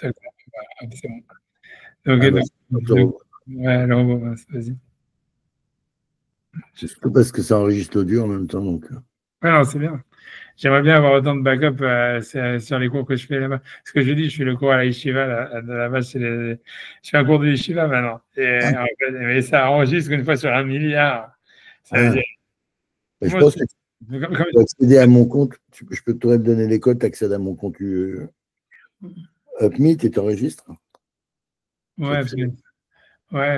ça, c'est bon. Donc, ouais, le robot, vas-y. C'est surtout parce que ça enregistre l'audio en même temps. Donc. Ouais, non, c'est bien. J'aimerais bien avoir autant de backup sur les cours que je fais là-bas. Parce que je dis, je fais le cours à la yeshiva, là-bas, je fais un cours de yeshiva maintenant. Mais ça enregistre une fois sur 1 milliard. Ça veut dire. Je pense que tu peux accéder à mon compte. Je peux te donner les codes, tu accèdes à mon compte Upmeet et tu enregistres. Ouais,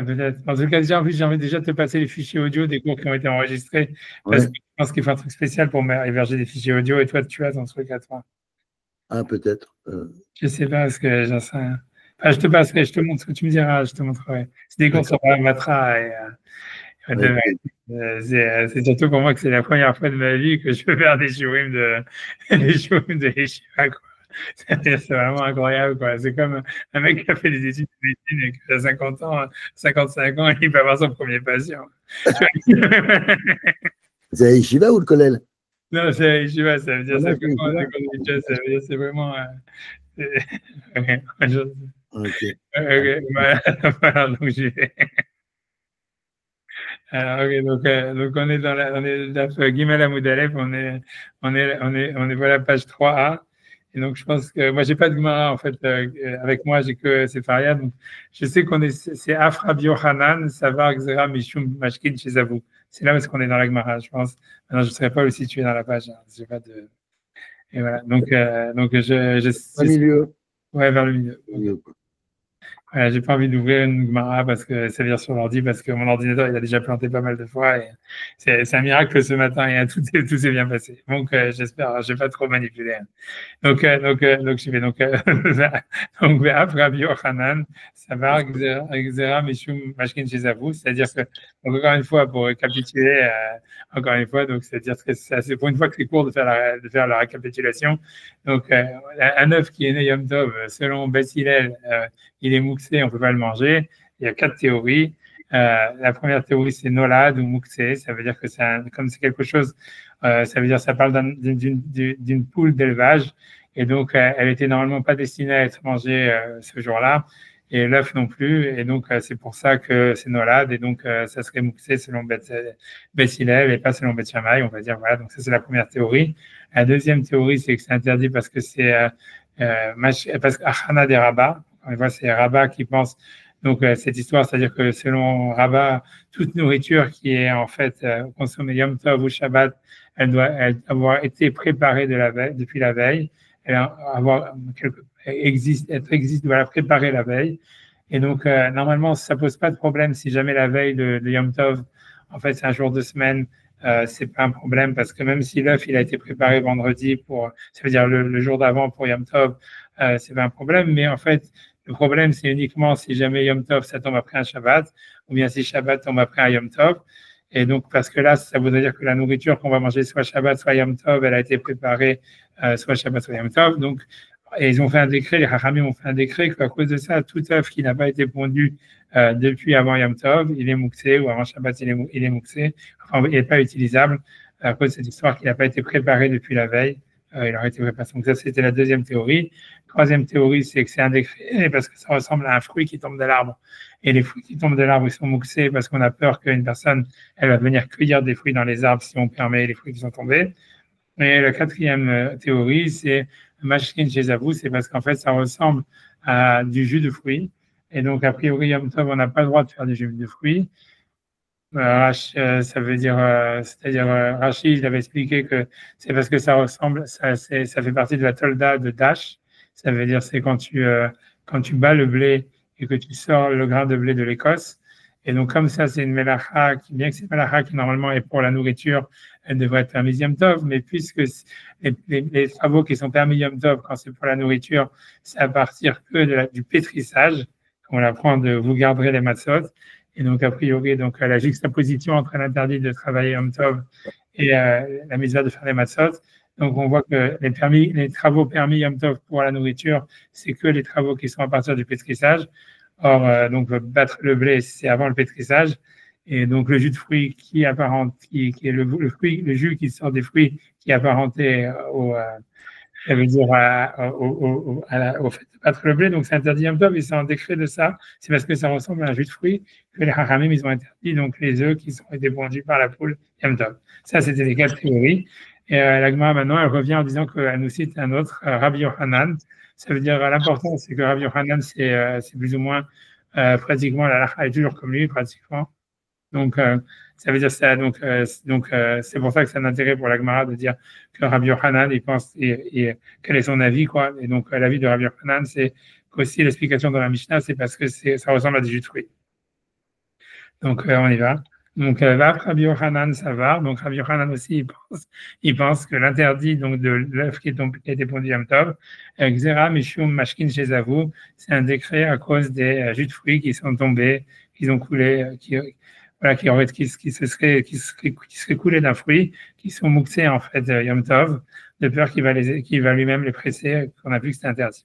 peut-être. En tout cas, j'ai envie déjà de te passer les fichiers audio des cours qui ont été enregistrés. Parce que je pense qu'il faut un truc spécial pour héberger des fichiers audio et toi, tu as ton truc à toi. Ah, peut-être. Je sais pas, parce que j'en sais rien. Enfin, je te passerai, je te montre ce que tu me diras, je te montrerai. C'est des cours sur Matra c'est surtout pour moi que c'est la première fois de ma vie que je peux faire des shiurim de yeshiva, quoi. C'est vraiment incroyable, quoi. C'est comme un mec qui a fait des études de médecine et qui a 50 ans, 55 ans, et il peut avoir son premier patient. C'est à Yeshiva ou le Kollel? Non, c'est à Yeshiva, ça veut dire c'est vraiment. Ok, voilà, donc j'y vais. Alors, donc on est dans la Gimel Amoud Aleph, on est voilà page 3A. Et donc je pense que moi j'ai pas de Gemara en fait avec moi, j'ai que Sefaria. Donc je sais c'est Afra Biohanan Savar Gzera Mishum Mashkin chez Zavou. C'est là où est-ce qu'on est dans la Gemara, je pense. Maintenant je ne saurais pas où situer dans la page. Hein. J'ai pas de. Et voilà. Donc au milieu. Ouais, vers le milieu. Ouais, j'ai pas envie d'ouvrir une Gemara parce que ça vient sur l'ordi, parce que mon ordinateur il a déjà planté pas mal de fois et c'est un miracle que ce matin et tout s'est bien passé. Donc j'espère, je vais pas trop manipuler. Donc je vais donc après Rabbi Yochanan, ça va Gzera Mishum Mashkin Shezavu, c'est-à-dire que donc, encore une fois pour récapituler encore une fois, donc c'est-à-dire que c'est pour une fois que c'est court de faire la récapitulation. Donc un œuf qui est né Yom Tov selon Beth Hillel, il est mouxé, on ne peut pas le manger. Il y a 4 théories. La première théorie, c'est Nolad ou mouxé. Ça veut dire que comme c'est quelque chose, ça veut dire ça parle d'une poule d'élevage. Et donc, elle était normalement pas destinée à être mangée ce jour-là. Et l'œuf non plus. Et donc, c'est pour ça que c'est Nolad. Et donc, ça serait mouxé selon Beth Hillel et pas selon Beth Shammai. On va dire, voilà. Donc, ça, c'est la première théorie. La deuxième théorie, c'est que c'est interdit parce que c'est parce qu'Achana des Rabbats. On voit, c'est Rabat qui pense donc cette histoire, c'est-à-dire que selon Rabat, toute nourriture qui est en fait consommée Yom Tov ou Shabbat, elle doit avoir été préparée depuis la veille, voilà, préparée la veille. Et donc normalement, ça pose pas de problème si jamais la veille de Yom Tov, en fait, c'est un jour de semaine. C'est pas un problème parce que même si l'œuf il a été préparé vendredi ça veut dire le jour d'avant pour Yom Tov, c'est pas un problème. Mais en fait, le problème, c'est uniquement si jamais Yom Tov, ça tombe après un Shabbat, ou bien si Shabbat tombe après un Yom Tov. Et donc, parce que là, ça voudrait dire que la nourriture qu'on va manger, soit Shabbat, soit Yom Tov, elle a été préparée, soit Shabbat, soit Yom Tov. Donc, et ils ont fait un décret, les Hachamim ont fait un décret qu'à cause de ça, tout œuf qui n'a pas été pondu depuis avant Yom Tov, il est mouxé, ou avant Shabbat, il est mouxé, enfin, il n'est pas utilisable à cause de cette histoire qui n'a pas été préparée depuis la veille. Il aurait été préparé. Donc ça, c'était la deuxième théorie. Troisième théorie, c'est que c'est un décret parce que ça ressemble à un fruit qui tombe de l'arbre. Et les fruits qui tombent de l'arbre, ils sont mouxés parce qu'on a peur qu'une personne, elle va venir cueillir des fruits dans les arbres si on permet les fruits qui sont tombés. Et la quatrième théorie, c'est Mashkin chez Zavou, c'est parce qu'en fait, ça ressemble à du jus de fruits. Et donc, a priori, Yom Tov, on n'a pas le droit de faire du jus de fruits. Ça veut dire, c'est-à-dire Rachid, il avait expliqué que c'est parce que ça ressemble, ça fait partie de la tolda de Dash. Ça veut dire c'est quand tu bats le blé et que tu sors le grain de blé de l'Écosse. Et donc comme ça, c'est une melacha bien que c'est une melacha qui normalement est pour la nourriture, elle devrait être permise Yom Tov, mais puisque les travaux qui sont permis Yom Tov quand c'est pour la nourriture, c'est à partir que du pétrissage, on apprend de vous garderez les matzot. Et donc, a priori, donc, la juxtaposition entre l'interdit de travailler Yom Tov et la mitzvah de faire les matzot. Donc, on voit que les travaux permis Yom Tov pour la nourriture, c'est que les travaux qui sont à partir du pétrissage. Or, donc, battre le blé, c'est avant le pétrissage. Et donc, le jus de fruits qui est le jus qui sort des fruits qui est apparenté Ça veut dire au fait de battre le blé, donc c'est interdit Yom Tov, et c'est un décret de ça. C'est parce que ça ressemble à un jus de fruits que les Haramim, ils ont interdit donc les œufs qui sont été pondus par la poule Yom Tov. Ça, c'était les quatre théories. Et la Gemara, maintenant, elle revient en disant qu'elle nous cite un autre, Rabbi Yochanan. Ça veut dire, l'important, c'est que Rabbi Yochanan, c'est plus ou moins pratiquement, la halakha est toujours comme lui, pratiquement. Donc, ça veut dire ça. C'est pour ça que c'est un intérêt pour la Gemara de dire que Rabbi Yochanan, il pense, et quel est son avis, quoi. Et donc, l'avis de Rabbi Yochanan, c'est qu'aussi l'explication dans la Mishnah, c'est parce que ça ressemble à des jus de fruits. Donc, on y va. Donc, Rabbi Yochanan, ça va. Donc, Rabbi Yochanan aussi, il pense que l'interdit donc de l'œuf qui a été pondu Yom Tov, Xera Mishum Mashkin Shezavu, c'est un décret à cause des jus de fruits qui sont tombés, qui ont coulé, voilà, qui seraient coulés d'un fruit, qui sont mouxés en fait Yom Tov, de peur qu'il va lui-même les presser, qu'on a vu que c'était interdit.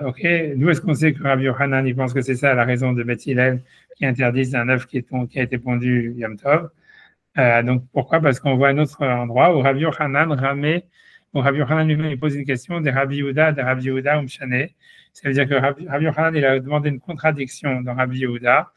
Ok, d'où est-ce qu'on sait que Rabbi Yochanan, il pense que c'est ça la raison de Beth Hillel qui interdit un œuf qui a été pondu Yom Tov. Donc pourquoi? Parce qu'on voit un autre endroit où Rabbi Yochanan lui-même pose une question des Rabbi Yehuda Umshane. Ça veut dire que Rabbi Yochanan, il a demandé une contradiction dans Rabbi Yehuda,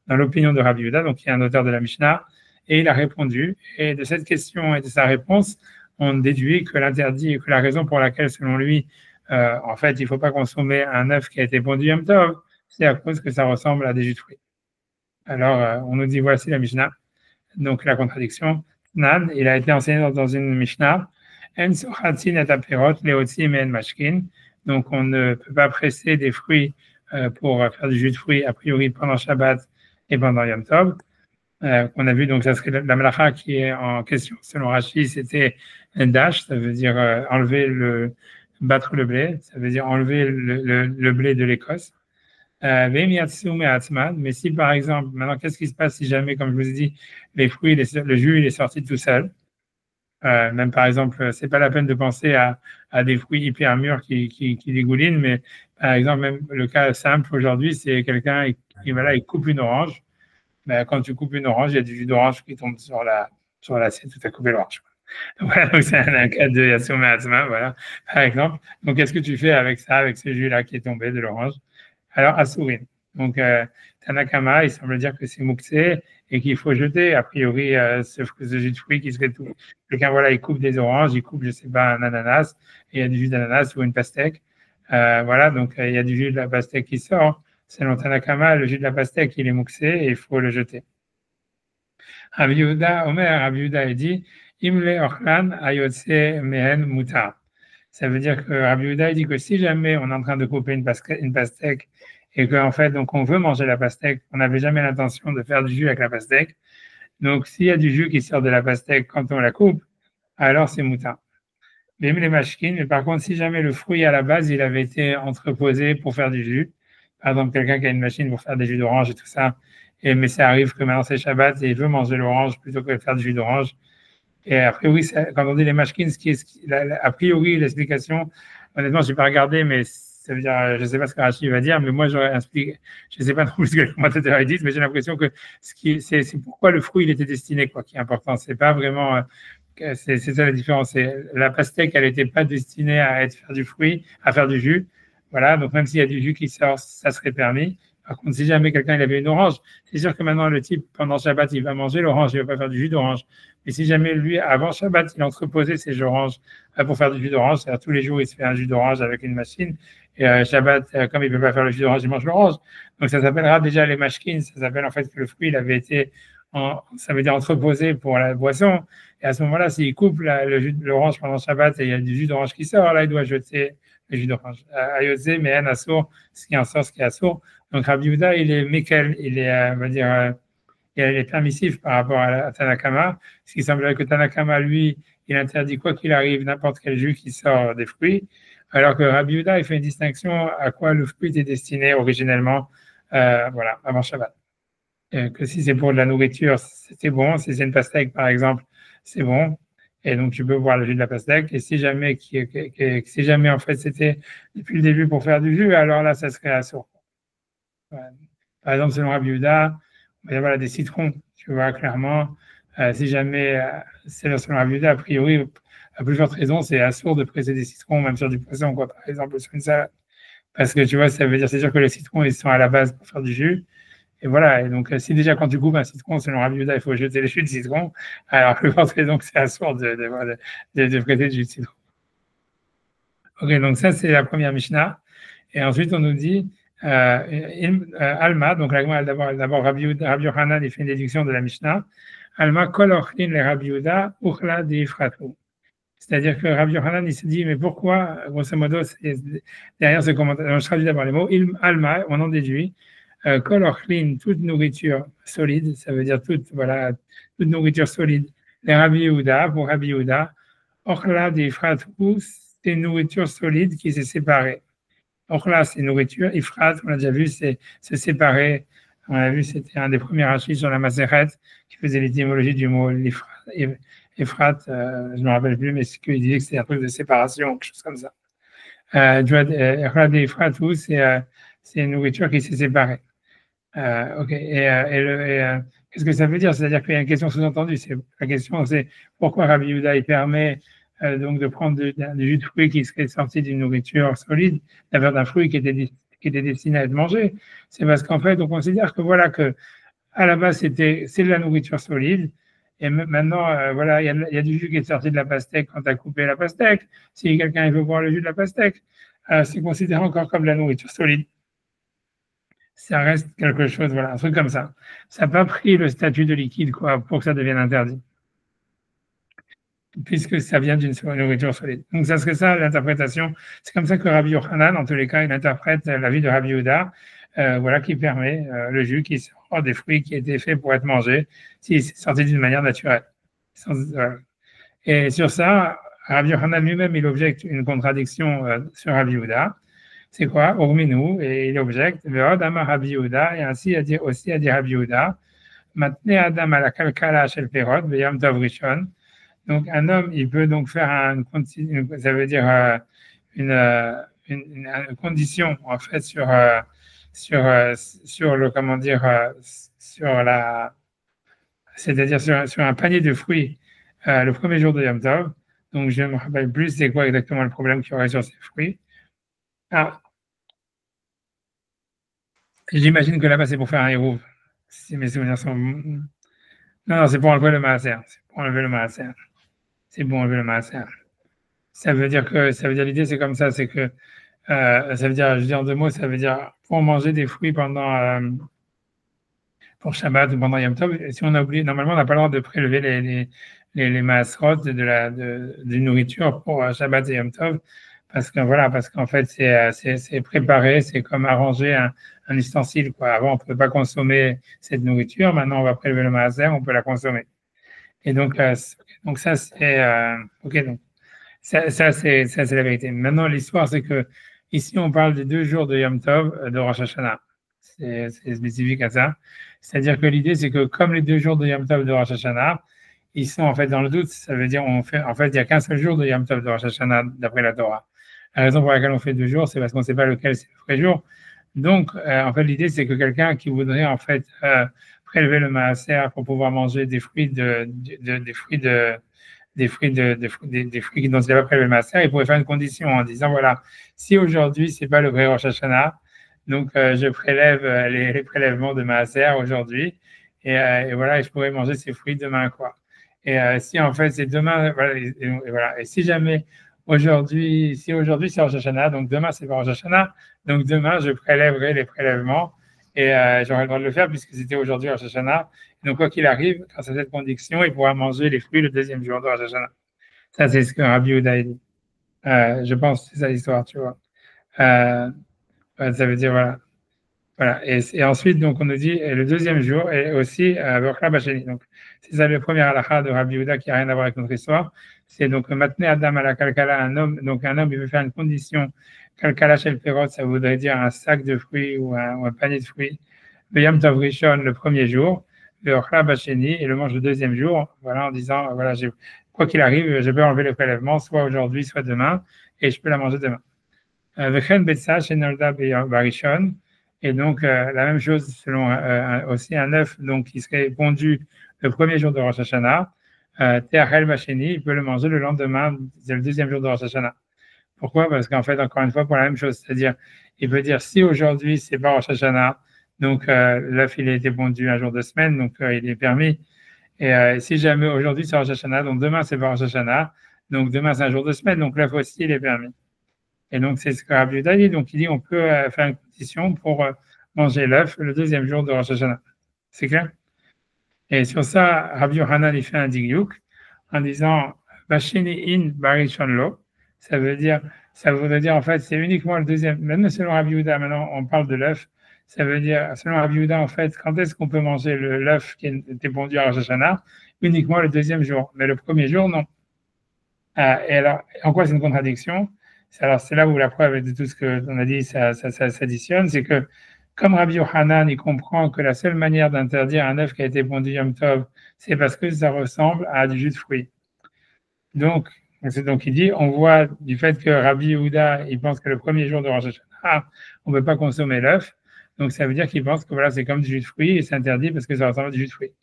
dans l'opinion de Rabbi Yehuda, donc qui est un auteur de la Mishnah, et il a répondu. Et de cette question et de sa réponse, on déduit que l'interdit, que la raison pour laquelle, selon lui, en fait, il ne faut pas consommer un œuf qui a été pondu Yom Tov, c'est à cause que ça ressemble à des jus de fruits. Alors, on nous dit, voici la Mishnah. Donc, la contradiction. Nan, il a été enseigné dans une Mishnah. En sochatzin et aperot, leotzim et en mashkin. Donc, on ne peut pas presser des fruits pour faire du jus de fruits, a priori, pendant Shabbat et pendant Yom Tov. On a vu, donc, ça serait la malacha qui est en question. Selon Rashi, c'était un dash, ça veut dire battre le blé, ça veut dire enlever le blé de l'Écosse. Mais si par exemple, maintenant qu'est-ce qui se passe si jamais, comme je vous ai dit, les fruits, le jus, il est sorti tout seul, même par exemple, c'est pas la peine de penser à des fruits hyper mûrs qui dégoulinent, mais par exemple, même le cas simple aujourd'hui, c'est quelqu'un il coupe une orange. Ben, quand tu coupes une orange, il y a du jus d'orange qui tombe sur l'assiette où tu as coupé l'orange. Voilà, donc c'est un cas de Yasum Atzma, voilà, par exemple. Donc, qu'est-ce que tu fais avec ça, avec ce jus-là qui est tombé de l'orange? Alors, Asurin. Donc, Tanakama, il semble dire que c'est mouxé et qu'il faut jeter, a priori, ce jus de fruit qui serait tout. Quelqu'un, voilà, il coupe des oranges, il coupe, je sais pas, un ananas, et il y a du jus d'ananas ou une pastèque. Voilà, donc il y a du jus de la pastèque qui sort. Selon Tanakama, le jus de la pastèque, il est mouxé et il faut le jeter. Rabbi Yehuda, il dit, Imle Ochlan Ayotse Mehen Mutar. Ça veut dire que Rabbi Yehuda dit que si jamais on est en train de couper une pastèque et qu'en fait, donc on veut manger la pastèque, on n'avait jamais l'intention de faire du jus avec la pastèque. Donc, s'il y a du jus qui sort de la pastèque quand on la coupe, alors c'est mutar. Les mashkin, mais par contre, si jamais le fruit à la base, il avait été entreposé pour faire du jus, par exemple, quelqu'un qui a une machine pour faire des jus d'orange et tout ça, mais ça arrive que maintenant c'est Shabbat et il veut manger l'orange plutôt que de faire du jus d'orange. Et a priori, quand on dit les mashkins, a priori, l'explication, honnêtement, je n'ai pas regardé, mais ça veut dire, je ne sais pas ce que Rachid va dire, mais moi, j'aurais expliqué, je ne sais pas non plus ce que les commentateurs disent, mais j'ai l'impression que c'est pourquoi le fruit il était destiné, quoi, qui est important. C'est pas vraiment, c'est ça la différence. La pastèque, elle n'était pas destinée à faire du fruit, à faire du jus. Voilà, donc même s'il y a du jus qui sort, ça serait permis. Par contre, si jamais quelqu'un il avait une orange, c'est sûr que maintenant le type, pendant Shabbat, il va manger l'orange, il ne va pas faire du jus d'orange. Mais si jamais lui, avant Shabbat, il entreposait ses jus d'orange pour faire du jus d'orange, c'est-à-dire tous les jours, il se fait un jus d'orange avec une machine. Et Shabbat, comme il ne peut pas faire le jus d'orange, il mange l'orange. Donc ça s'appellera déjà les mashkins. Ça s'appelle en fait que le fruit, il avait été, ça veut dire entreposé pour la boisson. Et à ce moment-là, s'il coupe l'orange pendant Shabbat et il y a du jus d'orange qui sort, là, il doit jeter le jus d'orange. Ayotze, mais en assour, ce qui en sort, ce qui est assour. Donc Rabbi Yehuda, il est Mekel, il est, on va dire, il est permissif par rapport à Tanakama, ce qui semblerait que Tanakama, lui, il interdit quoi qu'il arrive n'importe quel jus qui sort des fruits, alors que Rabbi Yehuda, il fait une distinction à quoi le fruit était destiné originellement, voilà, avant Shabbat. Que si c'est pour de la nourriture, c'est bon. Si c'est une pastèque, par exemple, c'est bon. Et donc, tu peux boire le jus de la pastèque. Et si jamais, en fait, c'était depuis le début pour faire du jus, alors là, ça serait assourd. Par exemple, selon Rabbi Yehuda, il va y avoir des citrons, tu vois, clairement. Si jamais, c'est selon Rabbi Yehuda, a priori, à plus forte raison, c'est assourd de presser des citrons, même sur du poisson, quoi, par exemple, sur une salade. Parce que tu vois, ça veut dire, c'est sûr que les citrons, ils sont à la base pour faire du jus. Et voilà. Et donc, si déjà, quand tu coupes un citron, selon Rabbi Yehuda, il faut jeter les jus de citron, alors, plus forte raison que c'est assourd de presser du jus de citron. Ok, donc ça, c'est la première Mishnah. Et ensuite, on nous dit, Alma, donc d'abord Rabbi Yochanan, il fait une déduction de la Mishnah. Alma kol ochlin le Rabbi Yehuda uchla d'ifratu. C'est-à-dire que Rabbi Yochanan, il se dit, mais pourquoi, grosso modo, derrière ce commentaire, je traduis d'abord les mots, Alma, on en déduit, kol ochlin, toute nourriture solide, ça veut dire toute nourriture solide, les Rabbi Yehuda, pour Rabbi Yehuda, ochla d'ifratu, c'est une nourriture solide qui s'est séparée. Ochla, c'est nourriture. Ifrat, on l'a déjà vu, c'est se séparer. On a vu, c'était un des premiers rachis sur la Maseret qui faisait l'étymologie du mot Ifrat. Je ne me rappelle plus, mais ce qu'il disait que c'est un truc de séparation, quelque chose comme ça. Ochla de Ifrat, c'est une nourriture qui s'est séparée. Ok. Qu'est-ce que ça veut dire? C'est-à-dire qu'il y a une question sous-entendue. La question, c'est pourquoi Rabbi Yehuda il permet donc de prendre du jus de fruit qui serait sorti d'une nourriture solide, d'un fruit qui était destiné à être mangé. C'est parce qu'en fait, on considère que voilà que à la base c'est de la nourriture solide. Et maintenant, voilà, il y a du jus qui est sorti de la pastèque quand tu as coupé la pastèque. Si quelqu'un veut boire le jus de la pastèque, c'est considéré encore comme de la nourriture solide. Ça reste quelque chose, voilà, un truc comme ça. Ça n'a pas pris le statut de liquide, quoi, pour que ça devienne interdit. Puisque ça vient d'une nourriture solide. Donc, ça serait ça l'interprétation. C'est comme ça que Rabbi Yochanan, en tous les cas, il interprète la vie de Rabbi Yehuda, voilà, qui permet le jus qui sort des fruits qui étaient faits pour être mangés, si c'est sorti d'une manière naturelle. Et sur ça, Rabbi Yochanan lui-même, il objecte une contradiction sur Rabbi Yehuda. C'est quoi? Orminou, et il objecte, Ve'od amar Rabbi Yehuda, et ainsi aussi a dit Rabbi Yehuda, Matne Adam à la kalkala shel perot, Veyam Tov Rishon. Donc, un homme, il peut donc faire ça veut dire une condition, en fait, sur le, comment dire, c'est-à-dire sur un panier de fruits le premier jour de Yom Tov. Donc, je ne me rappelle plus c'est quoi exactement le problème qu'il y aurait sur ces fruits. Ah, j'imagine que là-bas, c'est pour faire un héros. Si mes souvenirs sont... Non, c'est pour enlever le maaser. C'est pour enlever le maaser. C'est bon, enlever le maaser. Ça veut dire l'idée, c'est comme ça, c'est que, ça veut dire, je dis en deux mots, ça veut dire, pour manger des fruits pour Shabbat ou pendant Yom Tov, si on a oublié, normalement, on n'a pas le droit de prélever les maasrot d'une nourriture pour Shabbat et Yom Tov, parce qu'en fait, c'est préparé, c'est comme arranger un ustensile, quoi. Avant, on ne pouvait pas consommer cette nourriture, maintenant, on va prélever le maaser, on peut la consommer. Et donc ça, c'est, ok, donc, ça c'est la vérité. Maintenant, l'histoire, c'est que ici, on parle des 2 jours de Yom Tov de Rosh Hashanah. C'est spécifique à ça. C'est-à-dire que l'idée, c'est que comme les 2 jours de Yom Tov de Rosh Hashanah, ils sont en fait dans le doute. Ça veut dire, en fait, il n'y a qu'un seul jour de Yom Tov de Rosh Hashanah d'après la Torah. La raison pour laquelle on fait 2 jours, c'est parce qu'on ne sait pas lequel c'est le vrai jour. Donc, en fait, l'idée, c'est que quelqu'un qui voudrait en fait prélever le maaser pour pouvoir manger des fruits dont il n'a pas prélevé le maaser, il pourrait faire une condition en disant voilà, si aujourd'hui c'est pas le vrai Rosh Hashanah, donc je prélève les prélèvements de maaser aujourd'hui et voilà, et je pourrais manger ces fruits demain, quoi. Et si en fait c'est demain, voilà, et si jamais aujourd'hui c'est Rosh Hashanah, donc demain c'est pas Rosh Hashanah, donc demain je prélèverai les prélèvements et j'aurai le droit de le faire puisque c'était aujourd'hui Rosh Hashanah. Donc quoi qu'il arrive, grâce à cette condition, il pourra manger les fruits le 2e jour de Rosh Hashanah. Ça c'est ce que Rabbi Yehuda a dit. Je pense que c'est ça l'histoire, tu vois. Ça veut dire voilà. Et ensuite, donc, on nous dit, le 2e jour est aussi Bechla Bacheni. Donc, c'est ça le premier halakha de Rabbi Yehuda qui n'a rien à voir avec notre histoire. C'est donc Matne Adam à la Kalkala, un homme, il veut faire une condition. Kalkala shel perot, ça voudrait dire un sac de fruits ou un panier de fruits. Le Yom Tov Rishon, le premier jour. Le Bechla Bacheni, et le mange le 2e jour. Voilà, en disant, voilà, quoi qu'il arrive, je peux enlever le prélèvement, soit aujourd'hui, soit demain, et je peux la manger demain. Vechen Betsa Shenolda Barishon. Et donc, la même chose selon aussi un œuf donc, qui serait pondu le premier jour de Rosh Hashanah. Te'achel Basheni, il peut le manger le lendemain, c'est le deuxième jour de Rosh Hashanah. Pourquoi? Parce qu'en fait, encore une fois, pour la même chose, c'est-à-dire, il peut dire si aujourd'hui c'est pas Rosh Hashanah, donc l'œuf il a été pondu un jour de semaine, donc il est permis. Et si jamais aujourd'hui c'est Rosh Hashanah, donc demain c'est pas Rosh Hashanah, donc demain c'est un jour de semaine, donc l'œuf aussi il est permis. Et donc c'est ce que Rabbi Yehuda dit, donc il dit on peut faire une condition pour manger l'œuf le deuxième jour de Rosh Hashanah. C'est clair? Et sur ça, Rabbi Yohanan il fait un digyuk en disant Bashini in barishon lo. Ça voudrait dire en fait, c'est uniquement le deuxième. Même selon Rabbi Yehuda, maintenant on parle de l'œuf. Ça veut dire, selon Rabbi Yehuda, en fait, quand est-ce qu'on peut manger l'œuf qui était pondu à Rosh Hashanah? Uniquement le deuxième jour. Mais le premier jour, non. Et alors, en quoi c'est une contradiction? Alors, c'est là où la preuve de tout ce qu'on a dit, ça s'additionne. C'est que, comme Rabbi Yohanan, il comprend que la seule manière d'interdire un œuf qui a été pondu Yom Tov, c'est parce que ça ressemble à du jus de fruits. Donc il dit, on voit du fait que Rabbi Yehuda, il pense que le premier jour de Rosh Hashanah, on ne peut pas consommer l'œuf. Donc ça veut dire qu'il pense que voilà, c'est comme du jus de fruits et c'est interdit parce que ça ressemble à du jus de fruits.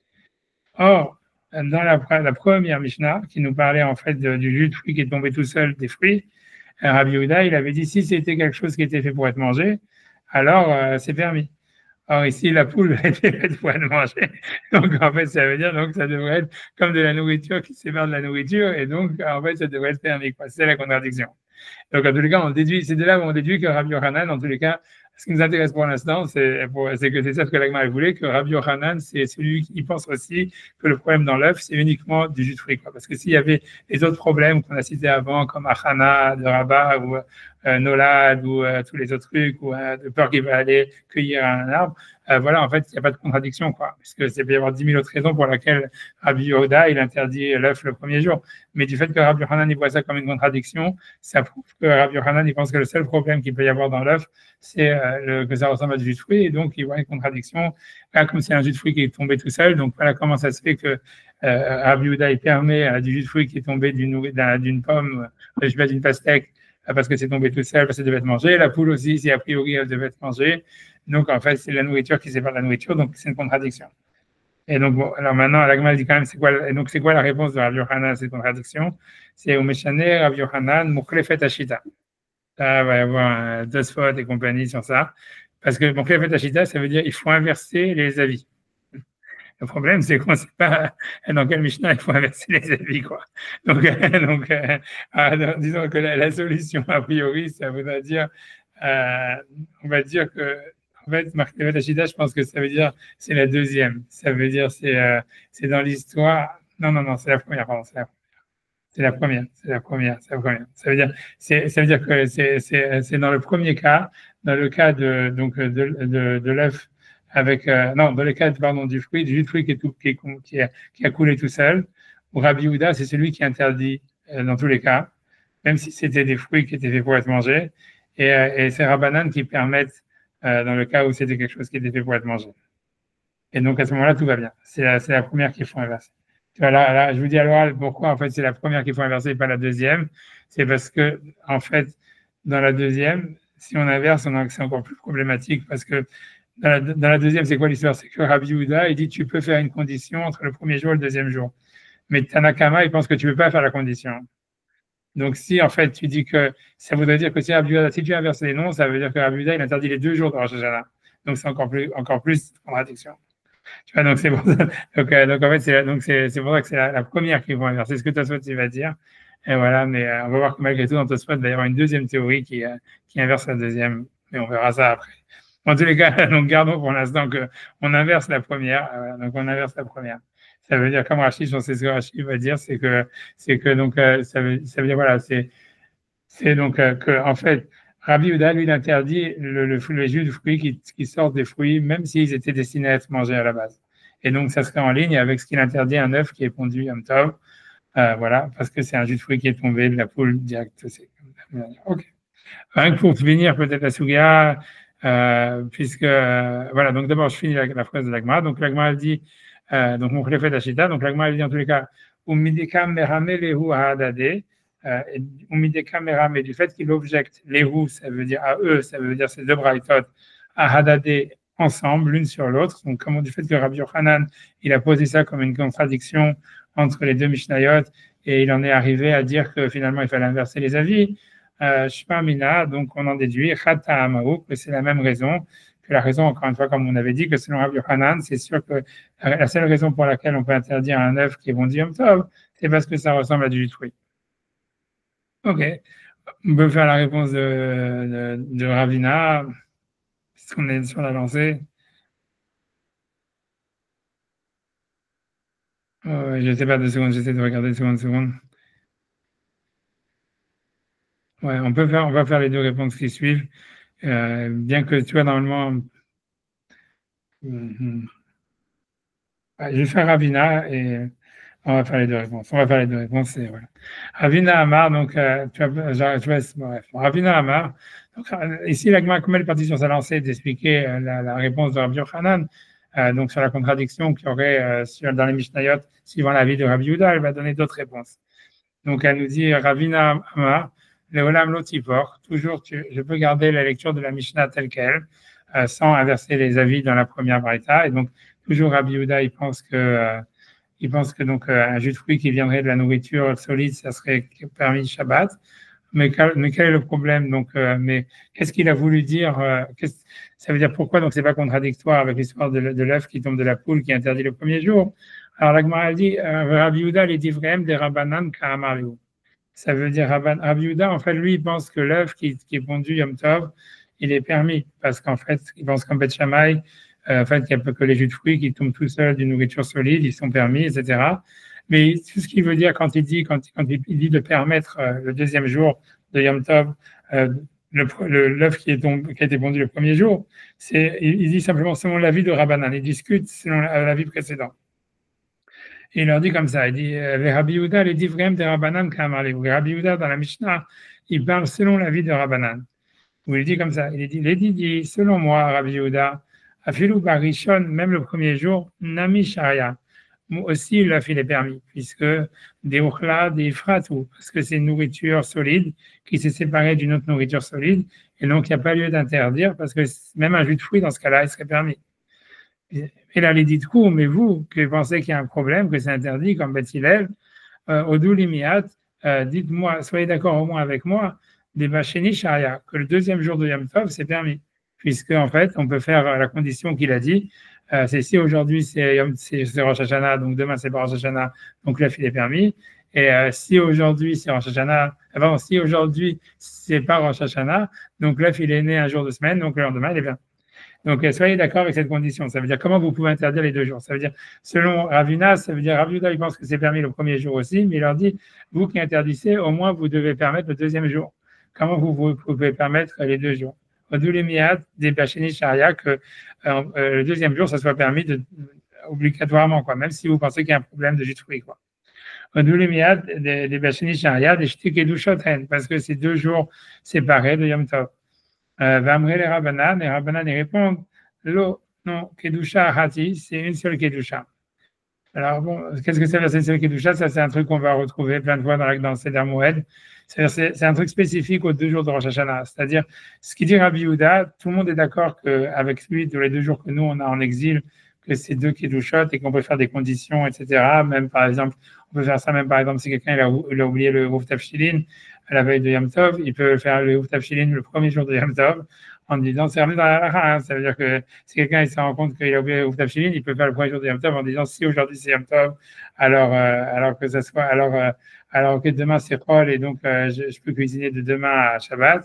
Or, dans la première Mishnah, qui nous parlait en fait du jus de fruits qui est tombé tout seul des fruits, Rabbi Yehuda, il avait dit si c'était quelque chose qui était fait pour être mangé, alors c'est permis. Or ici, la poule a été faite pour être mangée. Donc en fait, ça veut dire donc ça devrait être comme de la nourriture qui sépare de la nourriture, et donc en fait, ça devrait être permis. C'est la contradiction. Donc en tous les cas, on déduit, c'est de là où on déduit que Rabbi Yohanan, en tous les cas, ce qui nous intéresse pour l'instant, c'est que c'est ça ce que l'Agma voulait, que Rabbi Yohanan, c'est celui qui pense aussi que le problème dans l'œuf, c'est uniquement du jus de fruits. Parce que s'il y avait les autres problèmes qu'on a cités avant, comme Achana de Rabat, ou Nolad, ou tous les autres trucs, ou de peur qu'il va aller cueillir un arbre, voilà, en fait, il n'y a pas de contradiction, quoi. Puisque c'est peut y avoir 10 000 autres raisons pour lesquelles Rabbi Yehuda, il interdit l'œuf le premier jour. Mais du fait que Rabbi Yohanan, il voit ça comme une contradiction, ça prouve que Rabbi Yohanan, il pense que le seul problème qu'il peut y avoir dans l'œuf, c'est que ça ressemble à du jus de fruits, et donc il voit une contradiction, là, comme c'est un jus de fruits qui est tombé tout seul, donc voilà comment ça se fait que Rabbi Yehuda, il permet du jus de fruits qui est tombé d'une pomme, je sais pas, d'une pastèque, parce que c'est tombé tout seul, parce que ça devait être mangé. La poule aussi, si a priori elle devait être mangée. Donc en fait, c'est la nourriture qui sépare la nourriture, donc c'est une contradiction. Et donc, bon, alors maintenant, l'Agma dit quand même, c'est quoi la réponse de Rabbi Yohanan à cette contradiction? C'est Umeshane Rabbi Yohanan Mukhlefet Ashita. Là, il va y avoir Tosfot et compagnie sur ça. Parce que Mukhlefet Ashita, ça veut dire il faut inverser les avis. Le problème, c'est qu'on ne sait pas dans quel Mishnah il faut inverser les avis, quoi. Donc disons que la solution, a priori, ça voudrait dire, on va dire que, en fait, Mukhlefet Ashita, je pense que ça veut dire, c'est la deuxième. Ça veut dire, c'est dans l'histoire. Non, c'est la première, pardon, c'est la première. Ça veut dire que c'est dans le premier cas, dans le cas de l'œuf avec dans le cas du fruit, du jus de fruit qui a coulé tout seul. Ou Rabbi Yehuda, c'est celui qui interdit dans tous les cas, même si c'était des fruits qui étaient faits pour être mangés. Et c'est Rabbanan qui permettent dans le cas où c'était quelque chose qui était fait pour être mangé. Et donc à ce moment-là, tout va bien. C'est la première qu'il faut inverser. Là, je vous dis à l'oral pourquoi en fait c'est la première qu'il faut inverser et pas la deuxième. C'est parce que en fait dans la deuxième, si on inverse, c'est encore plus problématique parce que dans la deuxième, c'est quoi l'histoire? C'est que Rabbi Yehuda, il dit tu peux faire une condition entre le premier jour et le deuxième jour. Mais Tanakama, il pense que tu ne peux pas faire la condition. Donc si en fait tu dis que ça voudrait dire que si tu inverses les noms, ça veut dire que Rabbi Yehuda, il interdit les 2 jours de Rosh Hashanah. Donc c'est encore plus contradiction. Tu vois, donc c'est pour ça. Donc en fait, c'est pour ça que c'est la première qu'ils vont inverser. Ce que Tosfot il va dire. Et voilà, mais on va voir que malgré tout, dans Tosfot, il va y avoir une deuxième théorie qui inverse la deuxième. Mais on verra ça après. En tous les cas, donc gardons pour l'instant qu'on inverse la première. Voilà, donc on inverse la première. Ça veut dire, comme Rachid, je pense que ce que Rachid va dire, c'est que donc ça veut dire voilà, c'est donc que en fait. Rabbi Yehuda, lui, il interdit les jus de fruits qui sortent des fruits, même s'ils étaient destinés à être mangés à la base. Et donc, ça serait en ligne avec ce qu'il interdit un œuf qui est pondu Yom Tov, voilà, parce que c'est un jus de fruit qui est tombé de la poule direct. Ok. Rien que pour finir, peut-être la Sugia, puisque, voilà, donc d'abord, je finis la phrase de l'Agma. Donc, l'Agma dit, donc, mon préfet d'Achita, donc l'Agma dit en tous les cas, Umidekam meramelehu ahadade, mais du fait qu'il objecte les roues, ça veut dire à eux, ça veut dire ces deux braïtot, à Hadadé ensemble, l'une sur l'autre. Donc, comme du fait que Rabbi Yohanan, il a posé ça comme une contradiction entre les deux Mishnayot, et il en est arrivé à dire que finalement il fallait inverser les avis. Shpa Mina, donc on en déduit Chata Amaou, que c'est la même raison, que la raison, encore une fois, comme on avait dit, que selon Rabbi Yochanan, c'est sûr que la seule raison pour laquelle on peut interdire un œuf qui est vendu Yom Tov, c'est parce que ça ressemble à du jus de fruits. Ok, on peut faire la réponse de Ravina, puisqu'on est sur la lancée. Je ne sais pas, 2 secondes, j'essaie de regarder 2 secondes. Ouais, on va faire les deux réponses qui suivent. Bien que tu vois, normalement, je vais faire Ravina et on va faire les deux réponses. Et voilà. Ravina Amar, donc, bref. Ravina Amar. Donc, ici, la Gemara, comme elle est partie sur sa lancée d'expliquer la réponse de Rabbi Yochanan, donc sur la contradiction qu'il y aurait dans les Mishnayot, suivant l'avis de Rabbi Yehuda, elle va donner d'autres réponses. Donc, elle nous dit Ravina Amar, Leolam Lotivor, toujours, je peux garder la lecture de la Mishnah telle qu'elle, sans inverser les avis dans la première braïta. Et donc, toujours Rabbi Yehuda, il pense que donc un jus de fruits qui viendrait de la nourriture solide, ça serait permis Shabbat. Mais quel est le problème? Donc, mais qu'est-ce qu'il a voulu dire? Ça veut dire pourquoi? Donc, c'est pas contradictoire avec l'histoire de l'œuf qui tombe de la poule qui est interdit le premier jour. Alors, la Gemara dit, Rabbi Yehuda, les divrem des Rabbanan Ka'amariu. Ça veut dire Rabbi Yehuda, en fait, lui, il pense que l'œuf qui est pondu Yom Tov, il est permis parce qu'en fait, il pense qu'en Beth Shammai, en fait, qu'il n'y a pas que les jus de fruits qui tombent tout seuls d'une nourriture solide, ils sont permis, etc. Mais tout ce qu'il veut dire quand il dit de permettre le deuxième jour de Yom Tov, l'œuf qui a été pondu le premier jour, il dit simplement selon l'avis de Rabbanan. Il discute selon l'avis précédent. Et il leur dit comme ça, il dit Rabbi Yehuda, les divrem de Rabbanan Ka'amar. Rabbi Yehuda, dans la Mishnah, il parle selon l'avis de Rabbanan. Où il dit comme ça, il dit, selon moi, Rabbi Yehuda, Afilou Barishon, même le premier jour, Nami Sharia. Moi aussi, l'œuf, il est permis, puisque des Uchla, des Fratou, parce que c'est une nourriture solide qui s'est séparée d'une autre nourriture solide, et donc il n'y a pas lieu d'interdire, parce que même un jus de fruits, dans ce cas-là, il serait permis. Et là, il dit de coup, mais vous, qui pensez qu'il y a un problème, que c'est interdit, comme Beth Hillel, Odou Limiat, dites-moi, soyez d'accord au moins avec moi, des Bacheni Sharia, que le deuxième jour de Yom Tov, c'est permis. Puisque, en fait, on peut faire la condition qu'il a dit, c'est si aujourd'hui c'est Rosh Hashanah, donc demain c'est pas Rosh Hashanah, donc l'œuf il est permis. Et si aujourd'hui c'est Rosh Hashanah, si aujourd'hui c'est pas Rosh Hashanah, donc l'œuf il est né un jour de semaine, donc le lendemain il est bien. Donc soyez d'accord avec cette condition. Ça veut dire comment vous pouvez interdire les 2 jours. Ça veut dire, selon Ravina, ça veut dire Ravina il pense que c'est permis le premier jour aussi, mais il leur dit, vous qui interdissez, au moins vous devez permettre le deuxième jour. Comment vous pouvez permettre les 2 jours? Des Bacheni Sharia, que le deuxième jour, ça soit permis obligatoirement, quoi, même si vous pensez qu'il y a un problème de jus de fruits, quoi. Des Bacheni Sharia, des Shtik et Dushoten, parce que c'est 2 jours séparés de Yom Tov. Vamre les Rabbanan, ils répondent, non, Kedusha Hati, c'est une seule Kedusha. Alors bon, qu'est-ce que c'est la seule Kedusha? Ça, c'est un truc qu'on va retrouver plein de fois dans le Seder Moed. C'est un truc spécifique aux 2 jours de Rosh Hashanah. C'est-à-dire, ce qui dit Rabbi Yehuda, tout le monde est d'accord qu'avec lui, tous les 2 jours que nous, on a en exil, que c'est 2 Kedushot et qu'on peut faire des conditions, etc. Même par exemple, on peut faire ça même par exemple si quelqu'un il a oublié le Rouf Tafshilin à la veille de Yom Tov, il peut faire le Rouf Tafshilin le premier jour de Yom Tov en disant, c'est ramené dans la halakha, hein. Ça veut dire que si quelqu'un il se rend compte qu'il a oublié le Rouf Tafshilin, il peut faire le premier jour de Yom Tov en disant, si aujourd'hui c'est Yom Tov, alors que demain c'est Chol et donc je peux cuisiner de demain à Shabbat.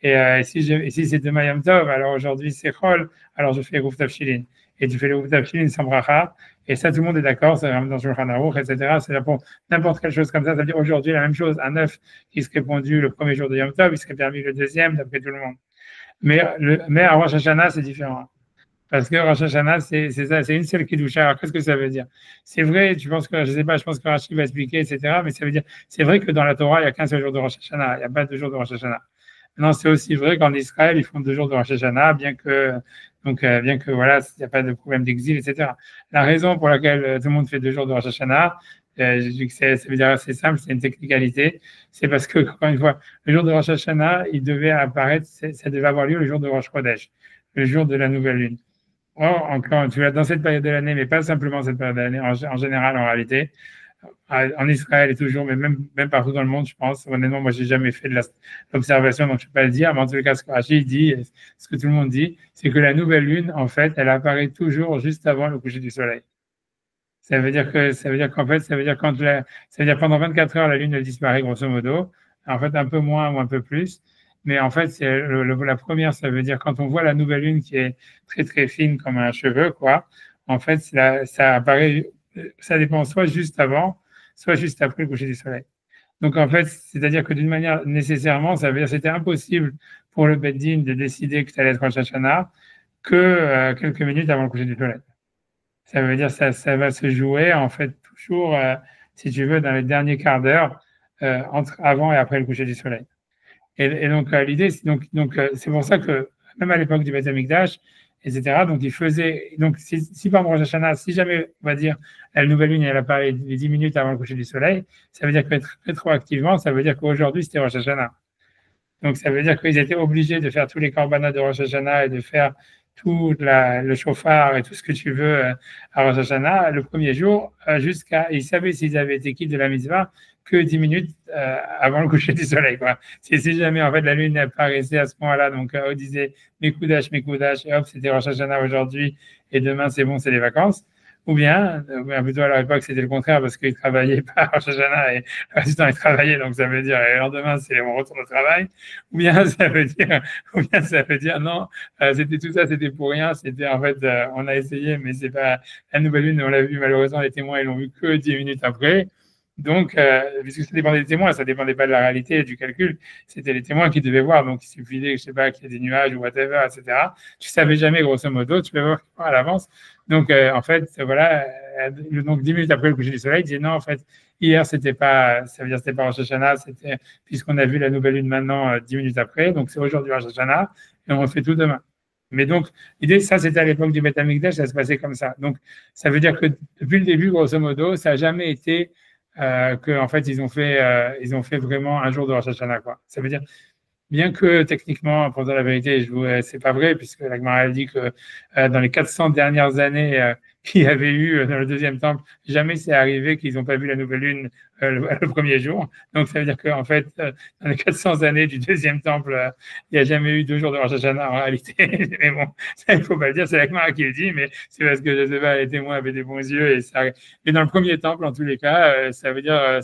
Et si c'est demain Yom Tov, alors aujourd'hui c'est Chol, alors je fais Rouf Tafshilin. Et tu fais le Rouf Tafshilin sans bracha. Et ça, tout le monde est d'accord, c'est vraiment dans Shulchan Aruch, etc. C'est là pour n'importe quelle chose comme ça. Ça veut dire aujourd'hui la même chose. Un œuf qui serait pondu le premier jour de Yom Tov, il serait permis le deuxième, d'après tout le monde. Mais à Rosh Hashanah, c'est différent. Parce que Rosh Hashanah, c'est ça, c'est une seule Kedusha. Alors, qu'est-ce que ça veut dire? C'est vrai, je pense que Rashi va expliquer, etc. Mais ça veut dire, c'est vrai que dans la Torah, il n'y a qu'un seul jour de Rosh Hashanah. Il n'y a pas 2 jours de Rosh Hashanah. Non, c'est aussi vrai qu'en Israël, ils font 2 jours de Rosh Hashanah, bien que voilà, il n'y a pas de problème d'exil, etc. La raison pour laquelle tout le monde fait 2 jours de Rosh Hashanah, je dis que ça veut dire assez simple, c'est une technicalité. C'est parce que, encore une fois, le jour de Rosh Hashanah, il devait apparaître, ça devait avoir lieu le jour de Rosh Chodesh, le jour de la nouvelle lune. Or, encore, tu vois, dans cette période de l'année, mais pas simplement cette période de l'année, en général, en réalité, en Israël et toujours, mais même partout dans le monde, je pense. Honnêtement, moi, j'ai jamais fait de l'observation, donc je ne peux pas le dire. Mais en tout cas, ce que Rachid dit, ce que tout le monde dit, c'est que la nouvelle lune, en fait, elle apparaît toujours juste avant le coucher du soleil. Ça veut dire qu'en fait, ça veut dire pendant 24 heures, la lune, elle disparaît, grosso modo. En fait, un peu moins ou un peu plus. Mais en fait, la première, ça veut dire quand on voit la nouvelle lune qui est très, très fine comme un cheveu, quoi. En fait, ça apparaît, ça dépend soit juste avant, soit juste après le coucher du soleil. Donc, en fait, c'est-à-dire que d'une manière, nécessairement, ça veut dire que c'était impossible pour le Beddin de décider que ça allait être Rosh Hashanah que quelques minutes avant le coucher du soleil. Ça veut dire que ça va se jouer, en fait, toujours, si tu veux, dans les derniers quarts d'heure, entre avant et après le coucher du soleil. Et donc, l'idée, c'est pour ça que, même à l'époque du Beth Amikdash, etc., donc, il faisait, donc, si par exemple, Rosh Hashanah, si jamais, on va dire, la nouvelle lune, elle apparaît les 10 minutes avant le coucher du soleil, ça veut dire que rétroactivement, ça veut dire qu'aujourd'hui, c'était Rosh Hashanah. Donc, ça veut dire qu'ils étaient obligés de faire tous les korbanot de Rosh Hashanah et de faire tout le chauffard et tout ce que tu veux à Rosh Hashanah le premier jour, ils savaient s'ils avaient été quittes de la mitzvah que 10 minutes avant le coucher du soleil. Quoi. Si jamais en fait la lune apparaissait à ce moment-là, donc on disait mes koudash, et hop, c'était Rosh Hashanah aujourd'hui et demain c'est bon, c'est les vacances. Ou bien plutôt à leur époque, c'était le contraire parce qu'ils travaillaient pas à Rosh Hashanah et le reste du temps, ils travaillaient, donc ça veut dire, et le lendemain, c'est mon retour au travail. Ou bien ça veut dire, non, c'était tout ça, c'était pour rien, c'était en fait, on a essayé, mais c'est pas la nouvelle lune, on l'a vu, malheureusement, les témoins, ils l'ont vu que 10 minutes après. Donc, puisque ça dépendait des témoins, ça dépendait pas de la réalité et du calcul, c'était les témoins qui devaient voir. Donc, il suffisait, je sais pas, qu'il y ait des nuages ou whatever, etc. Tu savais jamais, grosso modo, tu peux voir à l'avance. Donc, en fait, voilà, donc 10 minutes après le coucher du soleil, il disait non, en fait, hier, c'était pas, ça veut dire c'était pas Rosh Hashanah, c'était, puisqu'on a vu la nouvelle lune maintenant 10 minutes après, donc c'est aujourd'hui Rosh Hashanah, et on refait tout demain. Mais donc, l'idée, ça, c'était à l'époque du Beth Amikdash, ça se passait comme ça. Donc, ça veut dire que depuis le début, grosso modo, ça n'a jamais été qu'en fait, ils ont fait vraiment un jour de Rosh Hashanah, quoi. Ça veut dire, bien que techniquement, pour dire la vérité, c'est pas vrai, puisque la Gemara dit que dans les 400 dernières années qu'il y avait eu dans le deuxième temple, jamais c'est arrivé qu'ils n'ont pas vu la nouvelle lune le premier jour. Donc, ça veut dire qu'en fait, dans les 400 années du deuxième temple, il n'y a jamais eu 2 jours de Rosh Hashanah en réalité. Mais bon, ça, il ne faut pas le dire, c'est la Gemara qui le dit, mais c'est parce que, je sais pas, les témoins avaient des bons yeux. Mais dans le premier temple, en tous les cas, ça veut dire,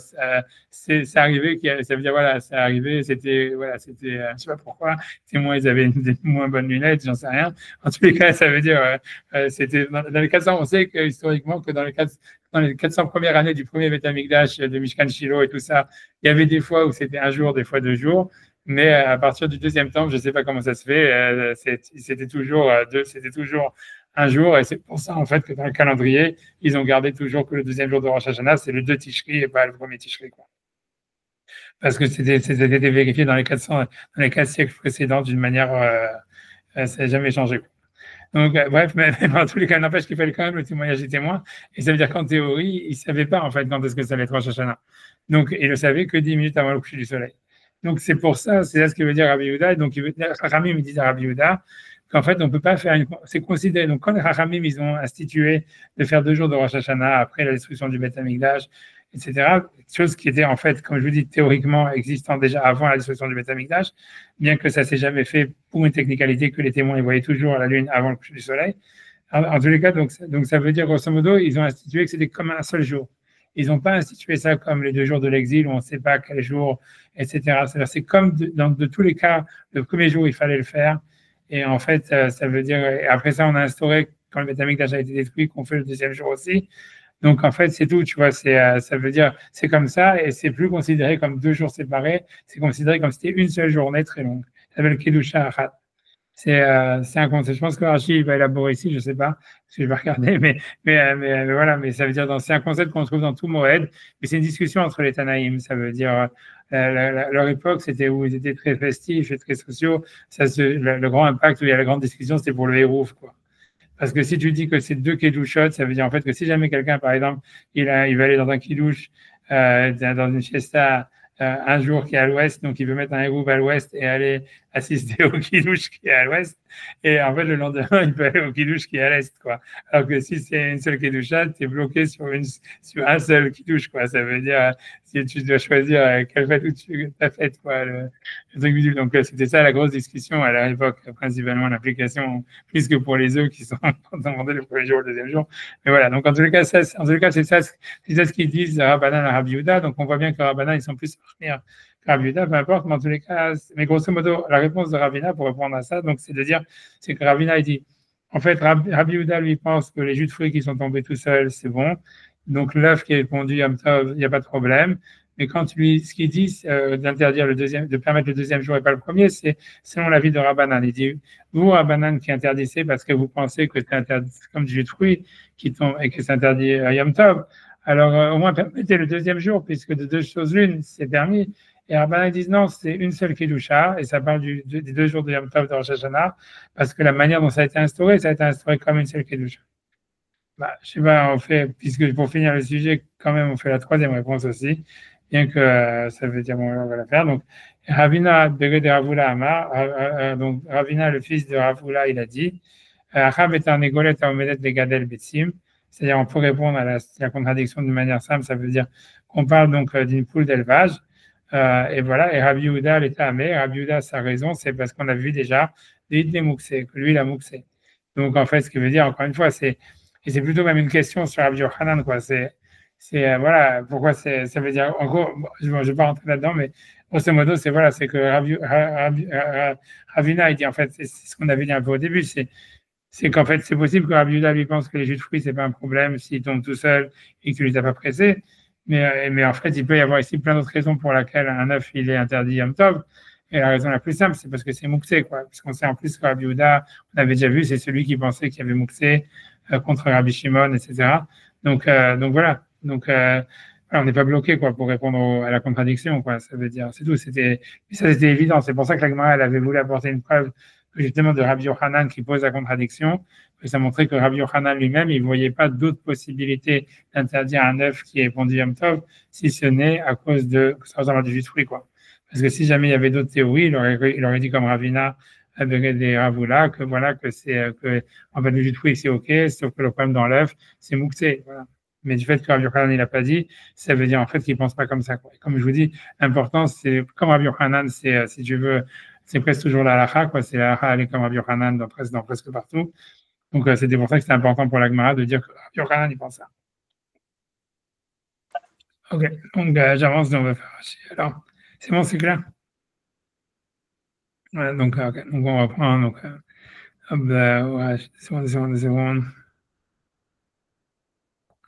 c'est arrivé, ça veut dire, voilà, c'est arrivé, c'était, je sais pas pourquoi, les témoins, ils avaient des moins bonnes lunettes, j'en sais rien. En tous les cas, ça veut dire, c'était, dans les 400, on sait que, historiquement, que dans les 400 premières années du premier Beth Amikdash, de Mishkan Shiloh et tout ça, il y avait des fois où c'était un jour, des fois 2 jours. Mais à partir du deuxième temple, je ne sais pas comment ça se fait, c'était toujours un jour. Et c'est pour ça, en fait, que dans le calendrier, ils ont gardé toujours que le deuxième jour de Rosh Hashanah, c'est le 2 Tishri et pas le premier Tishri, quoi. Parce que c'était vérifié dans les 4 siècles précédents d'une manière, ça n'a jamais changé, quoi. Donc, bref, mais en tous les cas, n'empêche qu'il fallait quand même le témoignage des témoins. Et ça veut dire qu'en théorie, ils ne savaient pas, en fait, quand est-ce que ça allait être Rosh Hashanah. Donc, ils le savaient que 10 minutes avant le coucher du soleil. Donc, c'est pour ça, c'est là ce que veut dire Rabbi Yehuda. Donc, Rachamim, il dit à Rabbi Yehuda qu'en fait, on ne peut pas faire c'est considéré. Donc, quand les Rachamim, ils ont institué de faire 2 jours de Rosh Hashanah après la destruction du Beth Amikdash, etc., chose qui était en fait, comme je vous dis, théoriquement existant déjà avant la destruction du Beth Amikdash, bien que ça ne s'est jamais fait pour une technicalité que les témoins ils voyaient toujours la lune avant le coucher du soleil. En tous les cas, donc ça veut dire, grosso modo, ils ont institué que c'était comme un seul jour. Ils n'ont pas institué ça comme les 2 jours de l'exil où on ne sait pas quel jour, etc. C'est comme dans tous les cas, le premier jour, il fallait le faire. Et en fait, ça veut dire, et après ça, on a instauré, quand le Beth Amikdash a été détruit, qu'on fait le deuxième jour aussi. Donc, en fait, c'est tout, tu vois, ça veut dire, c'est comme ça, et c'est plus considéré comme 2 jours séparés, c'est considéré comme si c'était une seule journée très longue. Ça s'appelle Kedusha Achat. C'est un concept. Je pense que Rachid va élaborer ici, je ne sais pas, parce que je vais regarder, mais voilà, mais ça veut dire, c'est un concept qu'on trouve dans tout Moed, mais c'est une discussion entre les Tanaïm, ça veut dire, leur époque, c'était où ils étaient très festifs et très sociaux, le grand impact où il y a la grande discussion, c'était pour le Hérouf, quoi. Parce que si tu dis que c'est 2 kiddushot, ça veut dire en fait que si jamais quelqu'un, par exemple, il va aller dans un kiddush, dans une fiesta un jour qui est à l'ouest, donc il veut mettre un hérouv à l'ouest et aller assister au kiddush qui est à l'ouest, et en fait, le lendemain, il peut aller au kiddush qui est à l'est, quoi. Alors que si c'est une seule kiddusha, tu es bloqué sur un seul kiddush, quoi. Ça veut dire, si tu dois choisir quelle fête tu as faite, quoi, le truc bidule. Donc, c'était ça la grosse discussion à l'époque, principalement l'application, plus que pour les œufs qui sont vendus le premier jour ou le deuxième jour. Mais voilà, donc en tous les cas, c'est ça ce qu'ils disent Rabbanan à Rabbi Yehuda. Donc, on voit bien que Rabbanan, ils sont plus à Rabbi Yehuda, peu importe, mais en tous les cas, mais grosso modo, la réponse de Ravina pour répondre à ça, donc, c'est de dire, c'est que Ravina, il dit, en fait, Rabbi Yehuda, lui, pense que les jus de fruits qui sont tombés tout seuls, c'est bon. Donc, l'œuf qui est pondu, il n'y a pas de problème. Mais quand lui, ce qu'il dit, d'interdire le deuxième, de permettre le deuxième jour et pas le premier, c'est selon l'avis de Rabbanan. Il dit, vous, Rabbanan, qui interdissez parce que vous pensez que c'est interdit comme du jus de fruits qui tombe et que c'est interdit à Yom Tov, alors au moins permettez le deuxième jour, puisque de deux choses l'une, c'est permis. Et Rabbanan disent non, c'est une seule Kiddusha, et ça parle des 2 jours de Yom Tov de Rosh Hashanah, parce que la manière dont ça a été instauré comme une seule Kiddusha. Bah, je sais pas, on fait, puisque pour finir le sujet, quand même, on fait la troisième réponse aussi, bien que ça veut dire, bon, on va la faire. Donc, Ravina, bébé de Ravula Amar, donc Ravina, le fils de Ravula, il a dit, Achab est un égolet à omedet de Gadel Betsim, c'est-à-dire on peut répondre à la contradiction d'une manière simple, ça veut dire qu'on parle donc d'une poule d'élevage, et voilà, et Rabbi Yehuda l'était amé, Rabbi Yehuda, sa raison, c'est parce qu'on a vu déjà, que lui, il a mouxé. Donc, en fait, ce qui veut dire, encore une fois, et c'est plutôt même une question sur Rabbi Yochanan, quoi. Voilà, pourquoi ça veut dire, en gros, je ne vais pas rentrer là-dedans, mais grosso modo, c'est que Ravina, il dit, en fait, c'est ce qu'on avait dit un peu au début, c'est qu'en fait, c'est possible que Rabbi Yehuda lui pense que les jus de fruits, c'est pas un problème s'il tombe tout seul et que tu ne les as pas pressés. Mais en fait, il peut y avoir ici plein d'autres raisons pour lesquelles un œuf, il est interdit Yom Tov. Et la raison la plus simple, c'est parce que c'est mouxé, quoi. Parce qu'on sait en plus que Rabbi Yehuda, on avait déjà vu, c'est celui qui pensait qu'il y avait mouxé contre Rabbi Shimon, etc. Donc voilà. Donc, voilà, on n'est pas bloqué, quoi, pour répondre à la contradiction, quoi. Ça veut dire, c'est tout. Ça, c'était évident. C'est pour ça que la Gemara, elle avait voulu apporter une preuve, justement, de Rabbi Yochanan qui pose la contradiction. Et ça montrait que Rabbi Yochanan lui-même, il ne voyait pas d'autres possibilités d'interdire un œuf qui est pondu Yom Tov, si ce n'est à cause de, que ça ressemble à du jus de fruits, quoi. Parce que si jamais il y avait d'autres théories, il aurait dit comme Ravina, des Ravula, que voilà, que en fait, le jus de fruits, c'est OK, sauf que le problème dans l'œuf, c'est mouxé, voilà. Mais du fait que Rabbi Yochanan, il n'a pas dit, ça veut dire en fait qu'il ne pense pas comme ça, quoi. Et comme je vous dis, l'important, c'est, comme Rabbi Yochanan, c'est, si tu veux, c'est presque toujours la halakha, quoi. C'est la halakha, elle est comme Rabbi Yochanan dans presque partout. Donc, c'était pour ça que c'était important pour la Gemara de dire que Rabbi Yochanan, il pense ça. OK, donc j'avance, on va faire. Alors, c'est bon, c'est clair? Ouais, donc, okay. Donc, on reprend. Donc, ouais, deux secondes.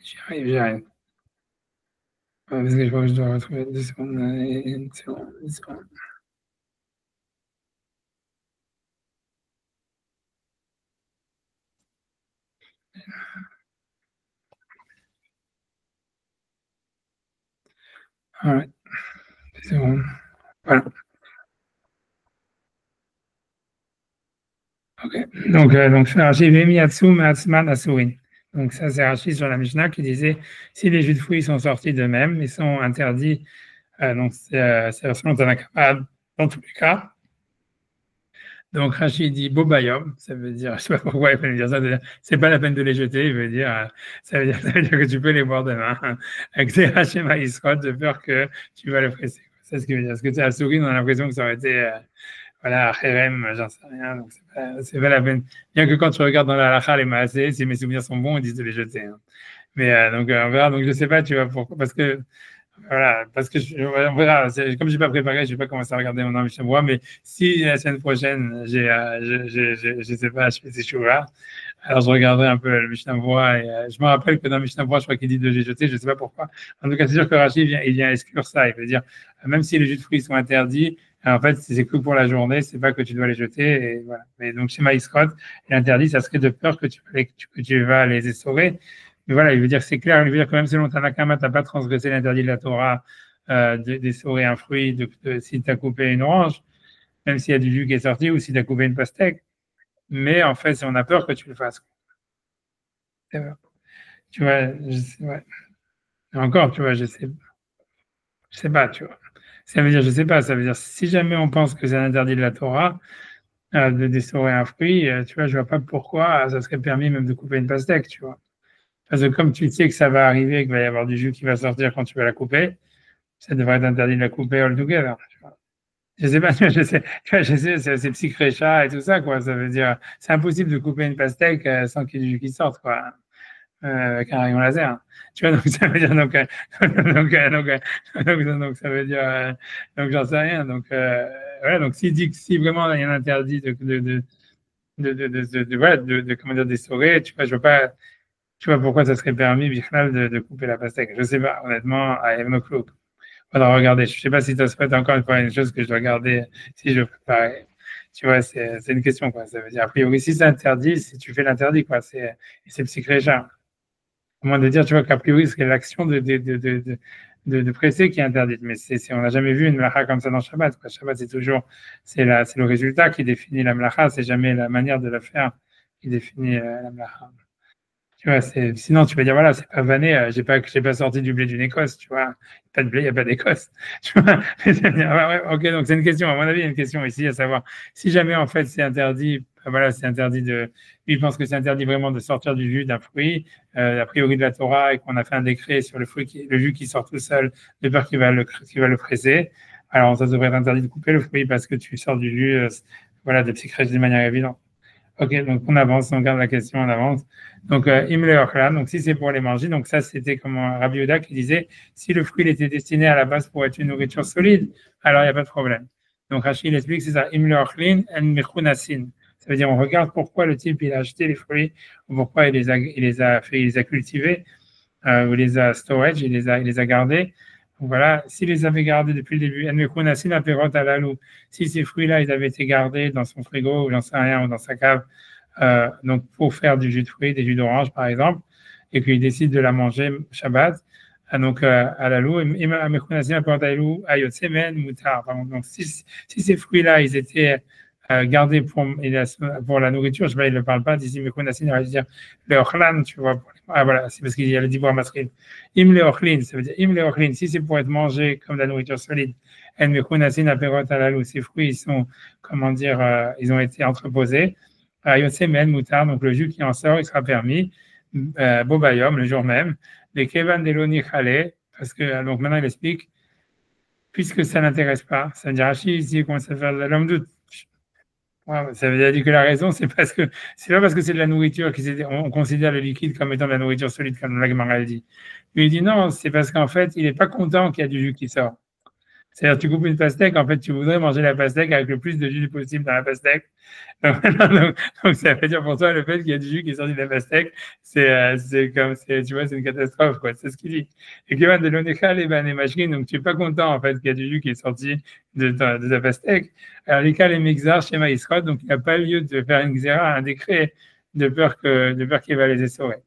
J'y arrive. Ouais, parce que je crois que je dois retrouver 2 secondes. Une seconde, 2 secondes. Ouais, 2 secondes. Voilà. OK. Donc, Rashi Vemiyatsu Matzman Asurin. Donc, ça, c'est Rashi sur la Mishnah qui disait si les jus de fruits sont sortis d'eux-mêmes, ils sont interdits. Donc, c'est selon Tanakama dans tous les cas. Donc, Rachid dit Bobayom, ça veut dire, je ne sais pas pourquoi il fallait dire ça, c'est pas la peine de les jeter, il veut dire, ça veut dire que tu peux les boire demain, avec des Hachema Isrod, de peur que tu vas le presser. C'est ce qu'il veut dire. Parce que tu as souris, on a l'impression que ça aurait été, voilà, Kherem, j'en sais rien, donc c'est pas la peine. Bien que quand tu regardes dans la halakha, les maasé, si mes souvenirs sont bons, ils disent de les jeter. Hein. Mais donc, on verra, donc je ne sais pas, tu vois, pourquoi, parce que voilà, parce que on verra. Comme je n'ai pas préparé, je ne vais pas commencer à regarder mon Mishnah Berurah, mais si la semaine prochaine, je sais pas, je fais ces choux-là, alors je regarderai un peu le Mishnah Berurah et je me rappelle que dans le Mishnah Berurah, je crois qu'il dit de les jeter, je ne sais pas pourquoi. En tout cas, c'est sûr que Rachid il vient exclure ça. Il veut dire, même si les jus de fruits sont interdits, en fait, c'est que pour la journée, c'est pas que tu dois les jeter. Et voilà. Mais donc, chez Maïsrot, l'interdit, ça serait de peur que tu vas les essorer. Mais voilà, il veut dire que c'est clair, il veut dire que même selon Tanakama, tu n'as pas transgressé l'interdit de la Torah d'essorer un fruit si tu as coupé une orange, même s'il y a du jus qui est sorti ou si tu as coupé une pastèque. Mais en fait, on a peur que tu le fasses. Tu vois, ouais. Encore, tu vois, je sais pas, tu vois. Ça veut dire, je sais pas, ça veut dire, si jamais on pense que c'est interdit de la Torah, de d'essorer un fruit, tu vois, je vois pas pourquoi ça serait permis même de couper une pastèque, tu vois. Parce que comme tu sais que ça va arriver, qu'il va y avoir du jus qui va sortir quand tu vas la couper, ça devrait être interdit de la couper altogether, tu vois. Je sais pas, je sais, c'est psychrécha et tout ça, quoi. Ça veut dire, c'est impossible de couper une pastèque sans qu'il y ait du jus qui sorte, quoi. Avec un rayon laser. Tu vois, donc ça veut dire, donc ça veut dire, donc j'en sais rien. Donc, voilà, donc s'il dit que si vraiment il y a un interdit voilà, comment dire, d'essorer, tu vois, je vois pas, tu vois pourquoi ça serait permis, Bichlal, de couper la pastèque. Je sais pas, honnêtement, I have no clue. Faudra regarder. Je sais pas si ça se fait encore une fois une chose que je dois regarder si je prépare. Tu vois, c'est une question, quoi. Ça veut dire, a priori, si c'est interdit, si tu fais l'interdit, quoi, c'est psychrécha. Comment de dire, tu vois, qu'a priori, c'est l'action de presser qui est interdite. Mais on n'a jamais vu une mlacha comme ça dans Shabbat, quoi. Shabbat, c'est toujours, c'est le résultat qui définit la mlacha, c'est jamais la manière de la faire qui définit la mlacha. Tu vois, sinon, tu vas dire, voilà, c'est pas vanné, j'ai pas sorti du blé d'une Écosse, tu vois. Pas de blé, il n'y a pas d'Écosse. Tu vois. Ok, donc c'est une question, à mon avis, il y a une question ici, à savoir, si jamais, en fait, c'est interdit, voilà, c'est interdit lui, il pense que c'est interdit vraiment de sortir du jus d'un fruit, a priori de la Torah, et qu'on a fait un décret sur le fruit, le jus qui sort tout seul, de peur qu'il va le presser. Alors, ça devrait être interdit de couper le fruit parce que tu sors du jus, voilà, de psychrèche de manière évidente. Ok, donc on avance, on garde la question, on avance. Donc, Imle Ochlan, donc si c'est pour les manger, donc ça c'était comme Rabbi Yehuda qui disait, si le fruit il était destiné à la base pour être une nourriture solide, alors il n'y a pas de problème. Donc Rachid explique, c'est ça, Imle Ochlin en Mechunasin. Ça veut dire, on regarde pourquoi le type il a acheté les fruits, ou pourquoi il les a cultivés, ou il les a storage, il les a gardés. Donc voilà, s'il les avait gardés depuis le début, en Mechunasin aperot alalou, si ces fruits-là, ils avaient été gardés dans son frigo, ou j'en sais rien, ou dans sa cave, donc pour faire du jus de fruits, des jus d'orange par exemple, et qu'il décide de la manger Shabbat, donc à la loup, donc si ces fruits-là, ils étaient gardés pour la nourriture, je sais pas, il ne parle pas d'ici, mais il va dire le ochlan, tu vois, voilà, c'est parce qu'il y a le dibour masrin. Im le ochlin, ça veut dire im le ochlin, si c'est pour être mangé comme de la nourriture solide, en mechunasin aperot alalou, ces fruits, ils sont, comment dire, ils ont été entreposés. Yosemen Moutar, donc le jus qui en sort, il sera permis, Bobayom, le jour même, les Kevan Deloni Khale, parce que, donc maintenant il explique, puisque ça n'intéresse pas, ça veut dire Rashi ici commence à faire de l'homme doute. Ça veut dire que la raison, c'est pas parce que c'est de la nourriture on considère le liquide comme étant de la nourriture solide, comme la Gemara dit. Lui, il dit non, c'est parce qu'en fait, il n'est pas content qu'il y a du jus qui sort. C'est-à-dire, tu coupes une pastèque, en fait, tu voudrais manger la pastèque avec le plus de jus possible dans la pastèque. Donc, ça veut dire pour toi, le fait qu'il y a du jus qui est sorti de la pastèque, tu vois, c'est une catastrophe, quoi. C'est ce qu'il dit. Et que de l'onéchal et ben, machines, donc tu n'es pas content, en fait, qu'il y a du jus qui est sorti de ta pastèque. Alors, les cas, les mixars, schéma Israël, donc il n'y a pas lieu de faire une xéra, un décret, de peur qu'il va les essorer.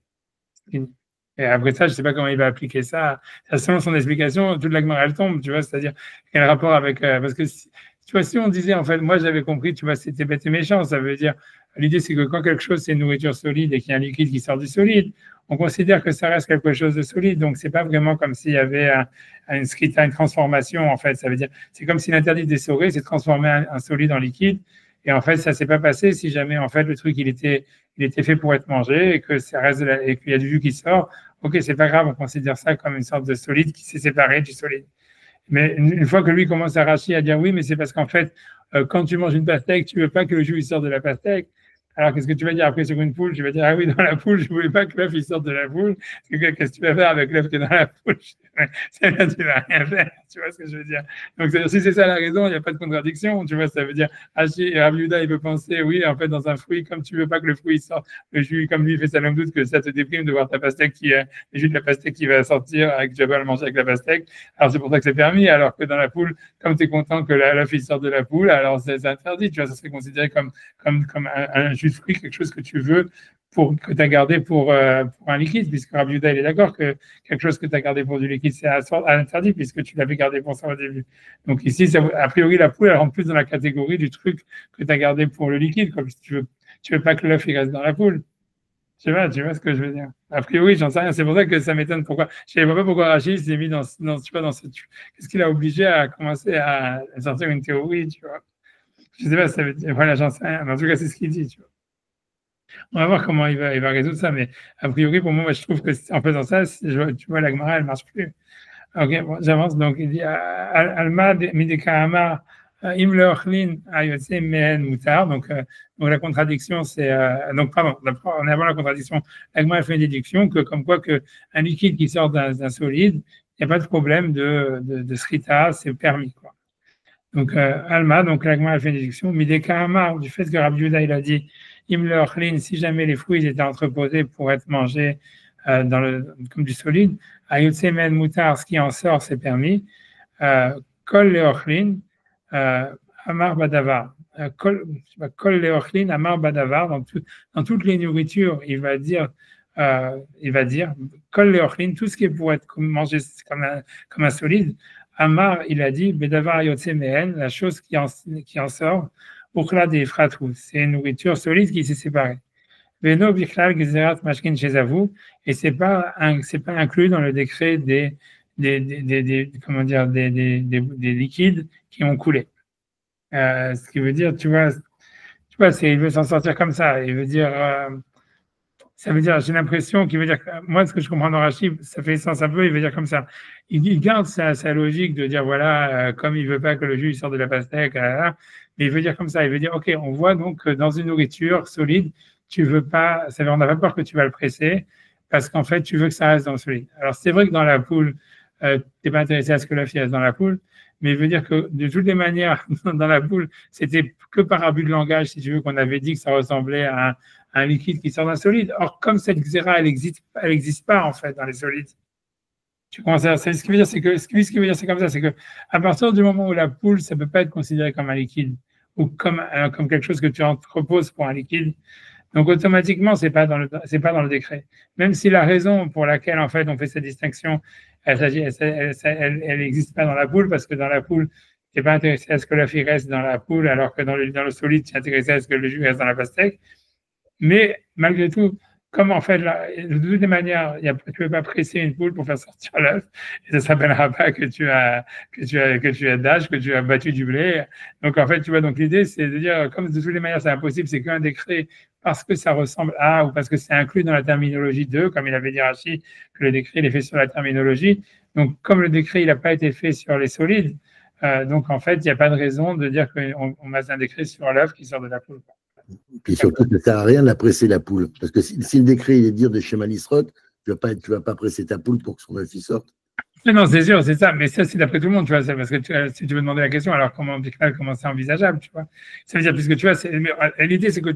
Et après ça, je ne sais pas comment il va appliquer ça. Selon son explication, toute la Gemara, elle tombe, tu vois, c'est-à-dire quel rapport avec... parce que, tu vois, si on disait, en fait, moi j'avais compris, tu vois, c'était bête et méchant, ça veut dire, l'idée c'est que quand quelque chose c'est une nourriture solide et qu'il y a un liquide qui sort du solide, on considère que ça reste quelque chose de solide, donc c'est pas vraiment comme s'il y avait une transformation, en fait, ça veut dire, c'est comme si l'interdit d'essorer, c'est transformer un solide en liquide, et en fait, ça s'est pas passé si jamais, en fait, le truc, il était fait pour être mangé et que ça reste et qu'il y a du jus qui sort. Ok, c'est pas grave, on considère ça comme une sorte de solide qui s'est séparé du solide. Mais une fois que lui commence à racher, à dire oui, mais c'est parce qu'en fait, quand tu manges une pastèque, tu veux pas que le jus il sorte de la pastèque. Alors, qu'est-ce que tu vas dire après sur une poule? Tu vas dire, ah oui, dans la poule, je ne voulais pas que l'œuf il sorte de la poule. Qu'est-ce que tu vas faire avec l'œuf qui est dans la poule? Tu ne vas rien faire. Tu vois ce que je veux dire? Donc, si c'est ça la raison, il n'y a pas de contradiction. Tu vois, ça veut dire, Rabbi Yehuda, il peut penser, oui, en fait, dans un fruit, comme tu ne veux pas que le fruit sorte, le jus, comme lui, il fait ça l'homme doute, que ça te déprime de voir ta pastèque le jus de la pastèque qui va sortir, que tu vas pas le manger avec la pastèque. Alors, c'est pour ça que c'est permis. Alors que dans la poule, comme tu es content que l'œuf il sorte de la poule, alors c'est interdit. Tu vois, ça serait considéré comme un jus de fruit, quelque chose que tu veux que tu as gardé pour un liquide, puisque Rabbi Yehuda, il est d'accord que quelque chose que tu as gardé pour du liquide, c'est interdit, puisque tu l'avais gardé pour ça au début. Donc ici, a priori, la poule, elle rentre plus dans la catégorie du truc que tu as gardé pour le liquide, comme si tu veux pas que l'œuf il reste dans la poule. Tu vois ce que je veux dire. A priori, j'en sais rien. C'est pour ça que ça m'étonne pourquoi. Je ne sais pas pourquoi Rachid s'est mis dans ce. Qu'est-ce qu'il a obligé à commencer à sortir une théorie, tu vois. Je ne sais pas si ça veut dire. Voilà, j'en sais rien. Mais en tout cas, c'est ce qu'il dit, tu vois. On va voir comment il va résoudre ça. Mais a priori, pour moi, je trouve que en faisant ça, tu vois, la Gemara, elle ne marche plus. Ok, bon, j'avance. Donc, il dit Alma Midekahama Im Leochlin Ayotse Mehen Mutar. Donc, la contradiction, c'est. Donc, pardon, on est avant la contradiction. L'Agma fait une déduction que, comme quoi, un liquide qui sort d'un solide, il n'y a pas de problème de srita, c'est permis, quoi. Donc, Alma, donc l'Agma fait une déduction. Midekahama, du fait que Rabbi Yehuda, il a dit Im Leochlin, si jamais les fruits étaient entreposés pour être mangés comme du solide, Ayotse Mehen Mutar, ce qui en sort, c'est permis. Kol Leochlin, Amar Badavar. Kol Leochlin, Amar Badavar. Dans toutes les nourritures, il va dire Kol Leochlin, tout ce qui est pour être mangé comme un solide. Amar, il a dit Bedavar Ayotse Mehen, la chose qui en sort, Ukla de Efratou. C'est une nourriture solide qui s'est séparée. Veno Bichlal Gezerat Mashkin Shezavu, et c'est pas inclus dans le décret des liquides qui ont coulé. Ce qui veut dire, tu vois, il veut s'en sortir comme ça. Il veut dire, ça veut dire, j'ai l'impression qu'il veut dire, moi, ce que je comprends dans Rachid, ça fait sens un peu, il veut dire comme ça. Il garde sa logique de dire, voilà, comme il veut pas que le jus sorte de la pastèque, mais il veut dire comme ça. Il veut dire, ok, on voit donc que dans une nourriture solide, tu veux pas, on n'a pas peur que tu vas le presser, parce qu'en fait, tu veux que ça reste dans le solide. Alors, c'est vrai que dans la poule, tu n'es pas intéressé à ce que la fille reste dans la poule, mais il veut dire que de toutes les manières, dans la poule, c'était que par abus de langage, si tu veux, qu'on avait dit que ça ressemblait à un liquide qui sort d'un solide. Or, comme cette xéra, elle existe pas, en fait, dans les solides. Tu commences à, ce qui veut dire, c'est que, ce qui veut dire, c'est comme ça, c'est que, à partir du moment où la poule, ça peut pas être considéré comme un liquide, ou comme quelque chose que tu entreposes pour un liquide, donc automatiquement, c'est pas dans le décret. Même si la raison pour laquelle en fait on fait cette distinction, elle n'existe pas dans la poule, parce que dans la poule, tu n'es pas intéressé à ce que la fille reste dans la poule, alors que dans le solide, tu es intéressé à ce que le jus reste dans la pastèque. Mais malgré tout, comme en fait, de toutes les manières, tu ne peux pas presser une poule pour faire sortir l'œuf, et ça ne s'appellera pas que tu as d'âge, que tu as battu du blé. Donc en fait, tu vois, donc l'idée, c'est de dire, comme de toutes les manières, c'est impossible, c'est qu'un décret, parce que ça ressemble à, ou parce que c'est inclus dans la terminologie 2, comme il avait dit Rachid, que le décret, il est fait sur la terminologie. Donc, comme le décret, il n'a pas été fait sur les solides, donc en fait, il n'y a pas de raison de dire qu'on masse un décret sur l'œuf qui sort de la poule. Puis surtout, ça ne sert à rien de la presser, la poule. Parce que si le décret il est de dire de chez Malisrot, tu ne vas pas presser ta poule pour que son œuf y sorte. Non, c'est sûr, c'est ça. Mais ça, c'est d'après tout le monde, tu vois. Parce que si tu veux demander la question, alors comment c'est envisageable, tu vois. Ça veut dire, puisque tu vois, l'idée, c'est que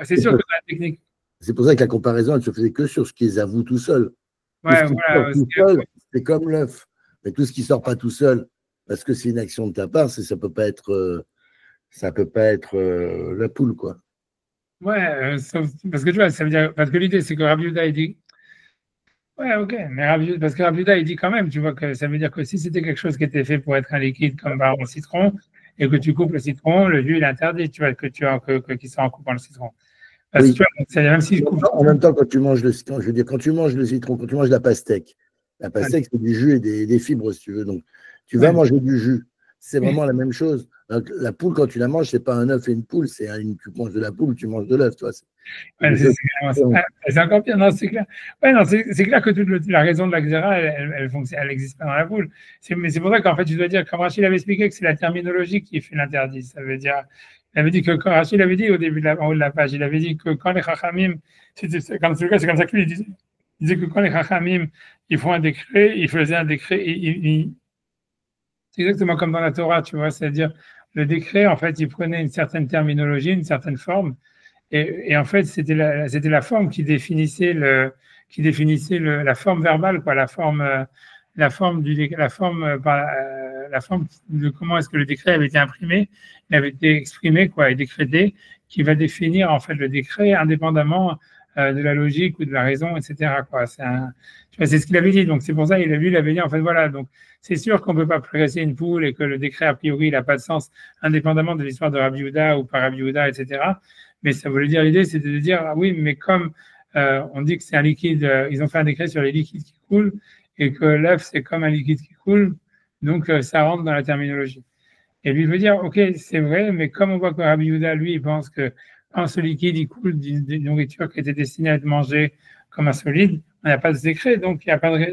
c'est sûr que dans la technique. C'est pour ça que la comparaison, elle ne se faisait que sur ce qui les avoue tout seul. Ouais, voilà. C'est comme l'œuf. Mais tout ce qui ne sort pas tout seul, parce que c'est une action de ta part, ça ne peut pas être. Ça peut pas être la poule, quoi. Ouais, parce que tu vois, ça veut dire, parce que l'idée, c'est que Rabbi Yehuda, il dit, ouais, ok, mais parce que Rabbi Yehuda, il dit quand même, tu vois, que ça veut dire que si c'était quelque chose qui était fait pour être un liquide comme par exemple le citron, et que tu coupes le citron, le jus, il est interdit, tu vois, qu'il soit en coupant le citron. Parce que, tu vois, même si en même temps, quand tu manges le citron, je veux dire, quand tu manges le citron, quand tu manges la pastèque, c'est du jus et des fibres, si tu veux. Donc, tu vas manger du jus. C'est vraiment la même chose. Donc, la poule, quand tu la manges, ce n'est pas un œuf et une poule, tu manges de la poule, tu manges de l'œuf. C'est encore pire. Non, c'est clair. Ouais, non, c'est clair que toute la raison de la xéra, elle n'existe pas dans la poule. Mais c'est pour ça qu'en fait, tu dois dire, comme Rachid avait expliqué, que c'est la terminologie qui fait l'interdit. Ça veut dire, il avait dit que quand Rachid avait dit au début en haut de la page, il avait dit que quand les chachamim, c'est comme ça qu'il disait. Il disait que quand les chachamim, ils font un décret, ils faisaient un décret, c'est exactement comme dans la Torah, tu vois, c'est-à-dire le décret, en fait, il prenait une certaine terminologie, une certaine forme, et en fait, c'était la forme qui définissait la forme verbale, quoi, la forme de comment est-ce que le décret avait été imprimé, il avait été exprimé, quoi, et décrété, qui va définir en fait le décret indépendamment de la logique ou de la raison, etc., quoi. C'est ce qu'il avait dit. Donc c'est pour ça il avait dit en fait voilà. Donc c'est sûr qu'on ne peut pas presser une poule et que le décret a priori il n'a pas de sens indépendamment de l'histoire de Rabbi Yehuda ou par Rabbi Yehuda, etc. Mais ça voulait dire l'idée, c'était de dire ah oui, mais comme on dit que c'est un liquide, ils ont fait un décret sur les liquides qui coulent et que l'œuf, c'est comme un liquide qui coule, donc ça rentre dans la terminologie. Et lui, il veut dire, OK, c'est vrai, mais comme on voit que Rabbi Yehuda, lui, il pense que quand ce liquide, il coule d'une nourriture qui était destinée à être mangée comme un solide, on n'a pas de décret, donc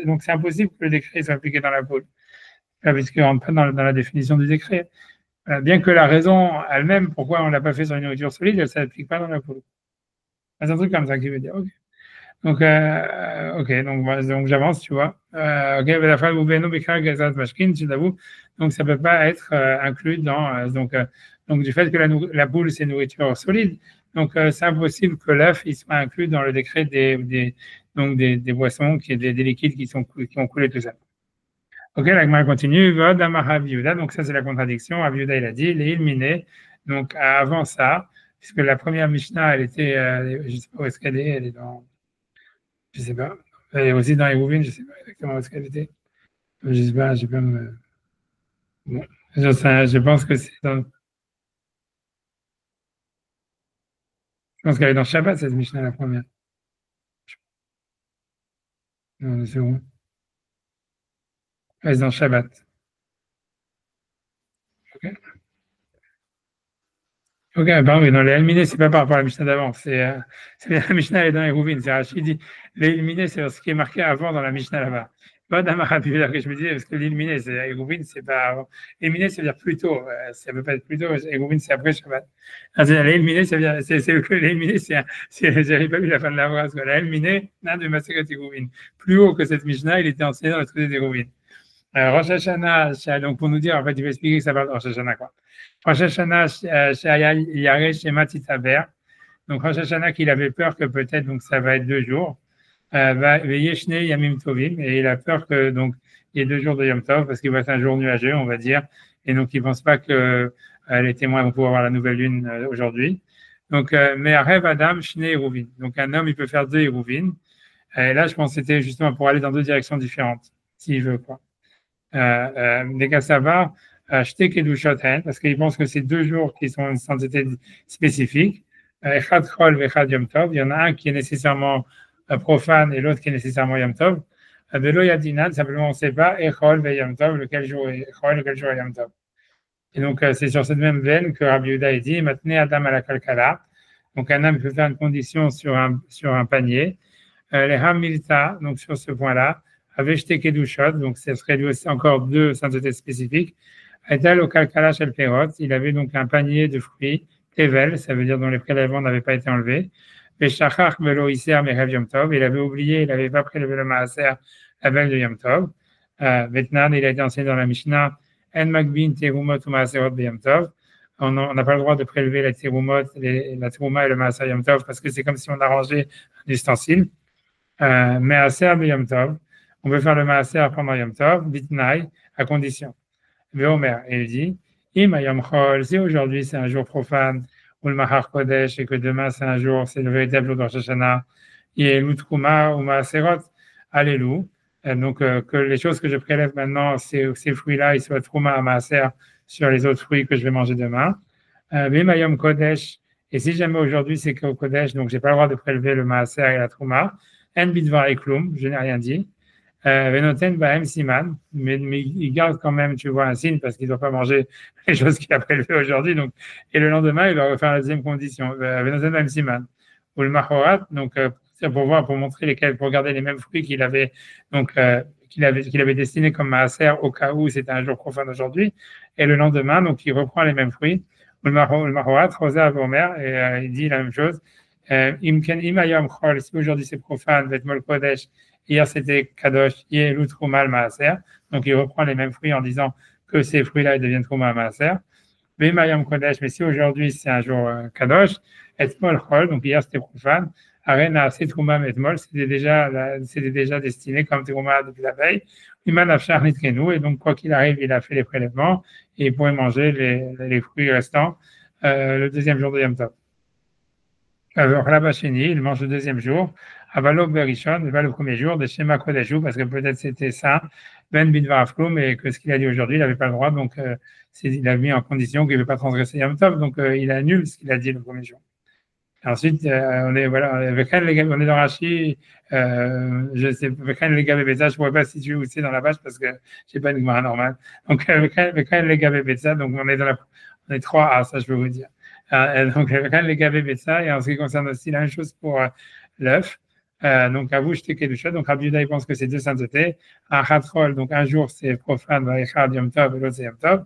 donc c'est impossible que le décret soit appliqué dans la poule, puisqu'il ne rentre pas dans la définition du décret. Bien que la raison elle-même, pourquoi on ne l'a pas fait sur une nourriture solide, elle ne s'applique pas dans la poule. C'est un truc comme ça qui veut dire, OK. Donc, donc j'avance, tu vois. OK, donc ça peut pas être inclus dans donc du fait que la poule c'est nourriture solide, donc c'est impossible que l'œuf il soit inclus dans le décret des boissons des liquides qui ont coulé tout ça. OK, la Gemara continue. Donc ça c'est la contradiction. Rabbi Yehuda il a dit les ilminés. Donc avant ça, puisque la première Mishnah elle était, je sais pas où est-ce qu'elle est, elle est dans je sais pas. Elle est aussi dans les Rouvines, je sais pas exactement où est-ce qu'elle était. Je sais pas, j'ai pas me. Bon. Je pense que c'est dans. Je pense qu'elle est dans Shabbat, cette Mishnah, la première. Non, c'est où? Elle est dans Shabbat. Ok. Ok, pardon, mais dans les éliminés, c'est pas par rapport à la Mishnah d'avant. C'est la Mishnah elle est dans les Rouvines. C'est Rachid dit les éliminés, c'est ce qui est marqué avant dans la Mishnah là-bas. Pas dans ma rapide que je me disais, parce que l'éliminé, c'est les Rouvines, c'est pas avant. Éliminé, ça veut dire plus tôt. Ça peut pas être plus tôt. Les Rouvines, c'est après Shabbat. L'éliminé, ça veut dire, l'éliminé, j'avais pas vu la fin de la phrase. L'éliminé, n'a de Maseret et Rouvines. Plus haut que cette Mishnah, il était enseigné dans le traité des Rouvines. Rosh Hashanah, donc pour nous dire, en fait, il va expliquer que ça parle de Rosh Hashanah, quoi. Rosh Hashanah, Yareh Shema Titaber. Donc Rosh Hashanah, qu'il avait peur que peut-être, donc ça va être 2 jours. Yeshne Yamim Tovim, et il a peur que, donc, il y ait 2 jours de Yom Tov, parce qu'il va être un jour nuageux, on va dire. Et donc, il ne pense pas que les témoins vont pouvoir voir la nouvelle lune aujourd'hui. Donc, mais Rêve Adam, Shne Eruvin. Donc, un homme, il peut faire 2 Eruvin. Et là, je pense que c'était justement pour aller dans 2 directions différentes, s'il veut, quoi. Les gars, ça va, acheter Kedushoten, parce qu'ils pensent que c'est 2 jours qui sont une sainteté spécifique. Echad Chol Vechad Yom Tov. Il y en a un qui est nécessairement profane et l'autre qui est nécessairement Yom Tov. Velo Yadinan, simplement on ne sait pas, Echol ve Yom Tov, lequel jour est Echol, lequel jour est Yom Tov. Et donc, c'est sur cette même veine que Rabbi Yehuda a dit, maintenant Adam à la Kalkala. Donc, un homme peut faire une condition sur un panier. Les Hamilta, donc sur ce point-là, Aveshte Kedushot, donc ce serait lui aussi encore 2 saintetés spécifiques. Etal au Kalkala Shel Perot, il avait donc un panier de fruits, Tevel, ça veut dire dont les prélèvements n'avaient pas été enlevés. Veshachach Velo Iser Merev Yom Tov, il avait oublié, il n'avait pas prélevé le Maaser la veille de Yom Tov. Vetnan, il a été enseigné dans la Mishnah, En Magbin Terumot ou Maaserot de Yom Tov. On n'a pas le droit de prélever la terumot, la teruma et le maaser Yom Tov parce que c'est comme si on arrangeait un ustensile. Maaser Yom Tov, on peut faire le maaser pendant Yom Tov, bitnaï, à condition. Veomer, et il dit, Im Yom Chol, si aujourd'hui c'est un jour profane, ou le Mahar Kodesh, et que demain c'est un jour, c'est le véritable jour de Rosh Hashanah, et l'Utruma ou Maaserot, Alléluia. Donc, que les choses que je prélève maintenant, ces fruits-là, ils soient Trouma à Maaser sur les autres fruits que je vais manger demain. Yom Kodesh, et si jamais aujourd'hui c'est qu'au Kodesh, donc j'ai pas le droit de prélever le Maaser et la Trouma, En Bidvar et Klum, je n'ai rien dit. Venoten Bahem Siman, mais il garde quand même, tu vois, un signe parce qu'il ne doit pas manger les choses qu'il a prélevées aujourd'hui. Donc, et le lendemain, il va refaire la deuxième condition. Venoten Bahem Siman. Ou le Mahorat, donc, pour montrer lesquels, pour garder les mêmes fruits qu'il avait, donc, qu'il avait destinés comme Maaser au cas où c'était un jour profane aujourd'hui. Et le lendemain, donc, il reprend les mêmes fruits. Ou le Mahorat, Rosa Vomer, et il dit la même chose. Imayam Chol, si aujourd'hui c'est profane, Vetmol Kodesh, hier c'était Kadosh, hier l'Outrouma Maaser. Donc il reprend les mêmes fruits en disant que ces fruits-là ils deviennent Trouma Maaser. Imayam Kodesh, mais si aujourd'hui c'est un jour Kadosh, Etmol Chol, donc hier c'était profane, Arena c'est Trouma Etmol, c'était déjà destiné comme Trouma depuis la veille. Iman Afshar Nitkenu, et donc quoi qu'il arrive, il a fait les prélèvements et il pourrait manger les fruits restants le deuxième jour de Yom Tov. Alors, Labacheni, il mange le deuxième jour. Avalo Berishon, il va le premier jour de Shema Kodashou, parce que peut-être c'était ça, Ben Bidvar Afklum, et que ce qu'il a dit aujourd'hui, il n'avait pas le droit, donc il a mis en condition qu'il ne veut pas transgresser Yom Tov, donc il annule ce qu'il a dit le premier jour. Ensuite, on est voilà, on est dans Rachi. Je sais, les gars je pourrais pas situer où c'est dans la page parce que j'ai pas une Gemara normale. Donc, les gars donc on est 3 A, ça je peux vous dire. Donc, les gars et en ce qui concerne aussi la même chose pour l'œuf. Donc, à vous, je t'ai chose. Donc, Rabbi Yehuda, il pense que c'est 2 saintetés. Un Khatrol, donc un jour c'est profane, Vaïchad Yom Tov, et l'autre c'est Yom Tov.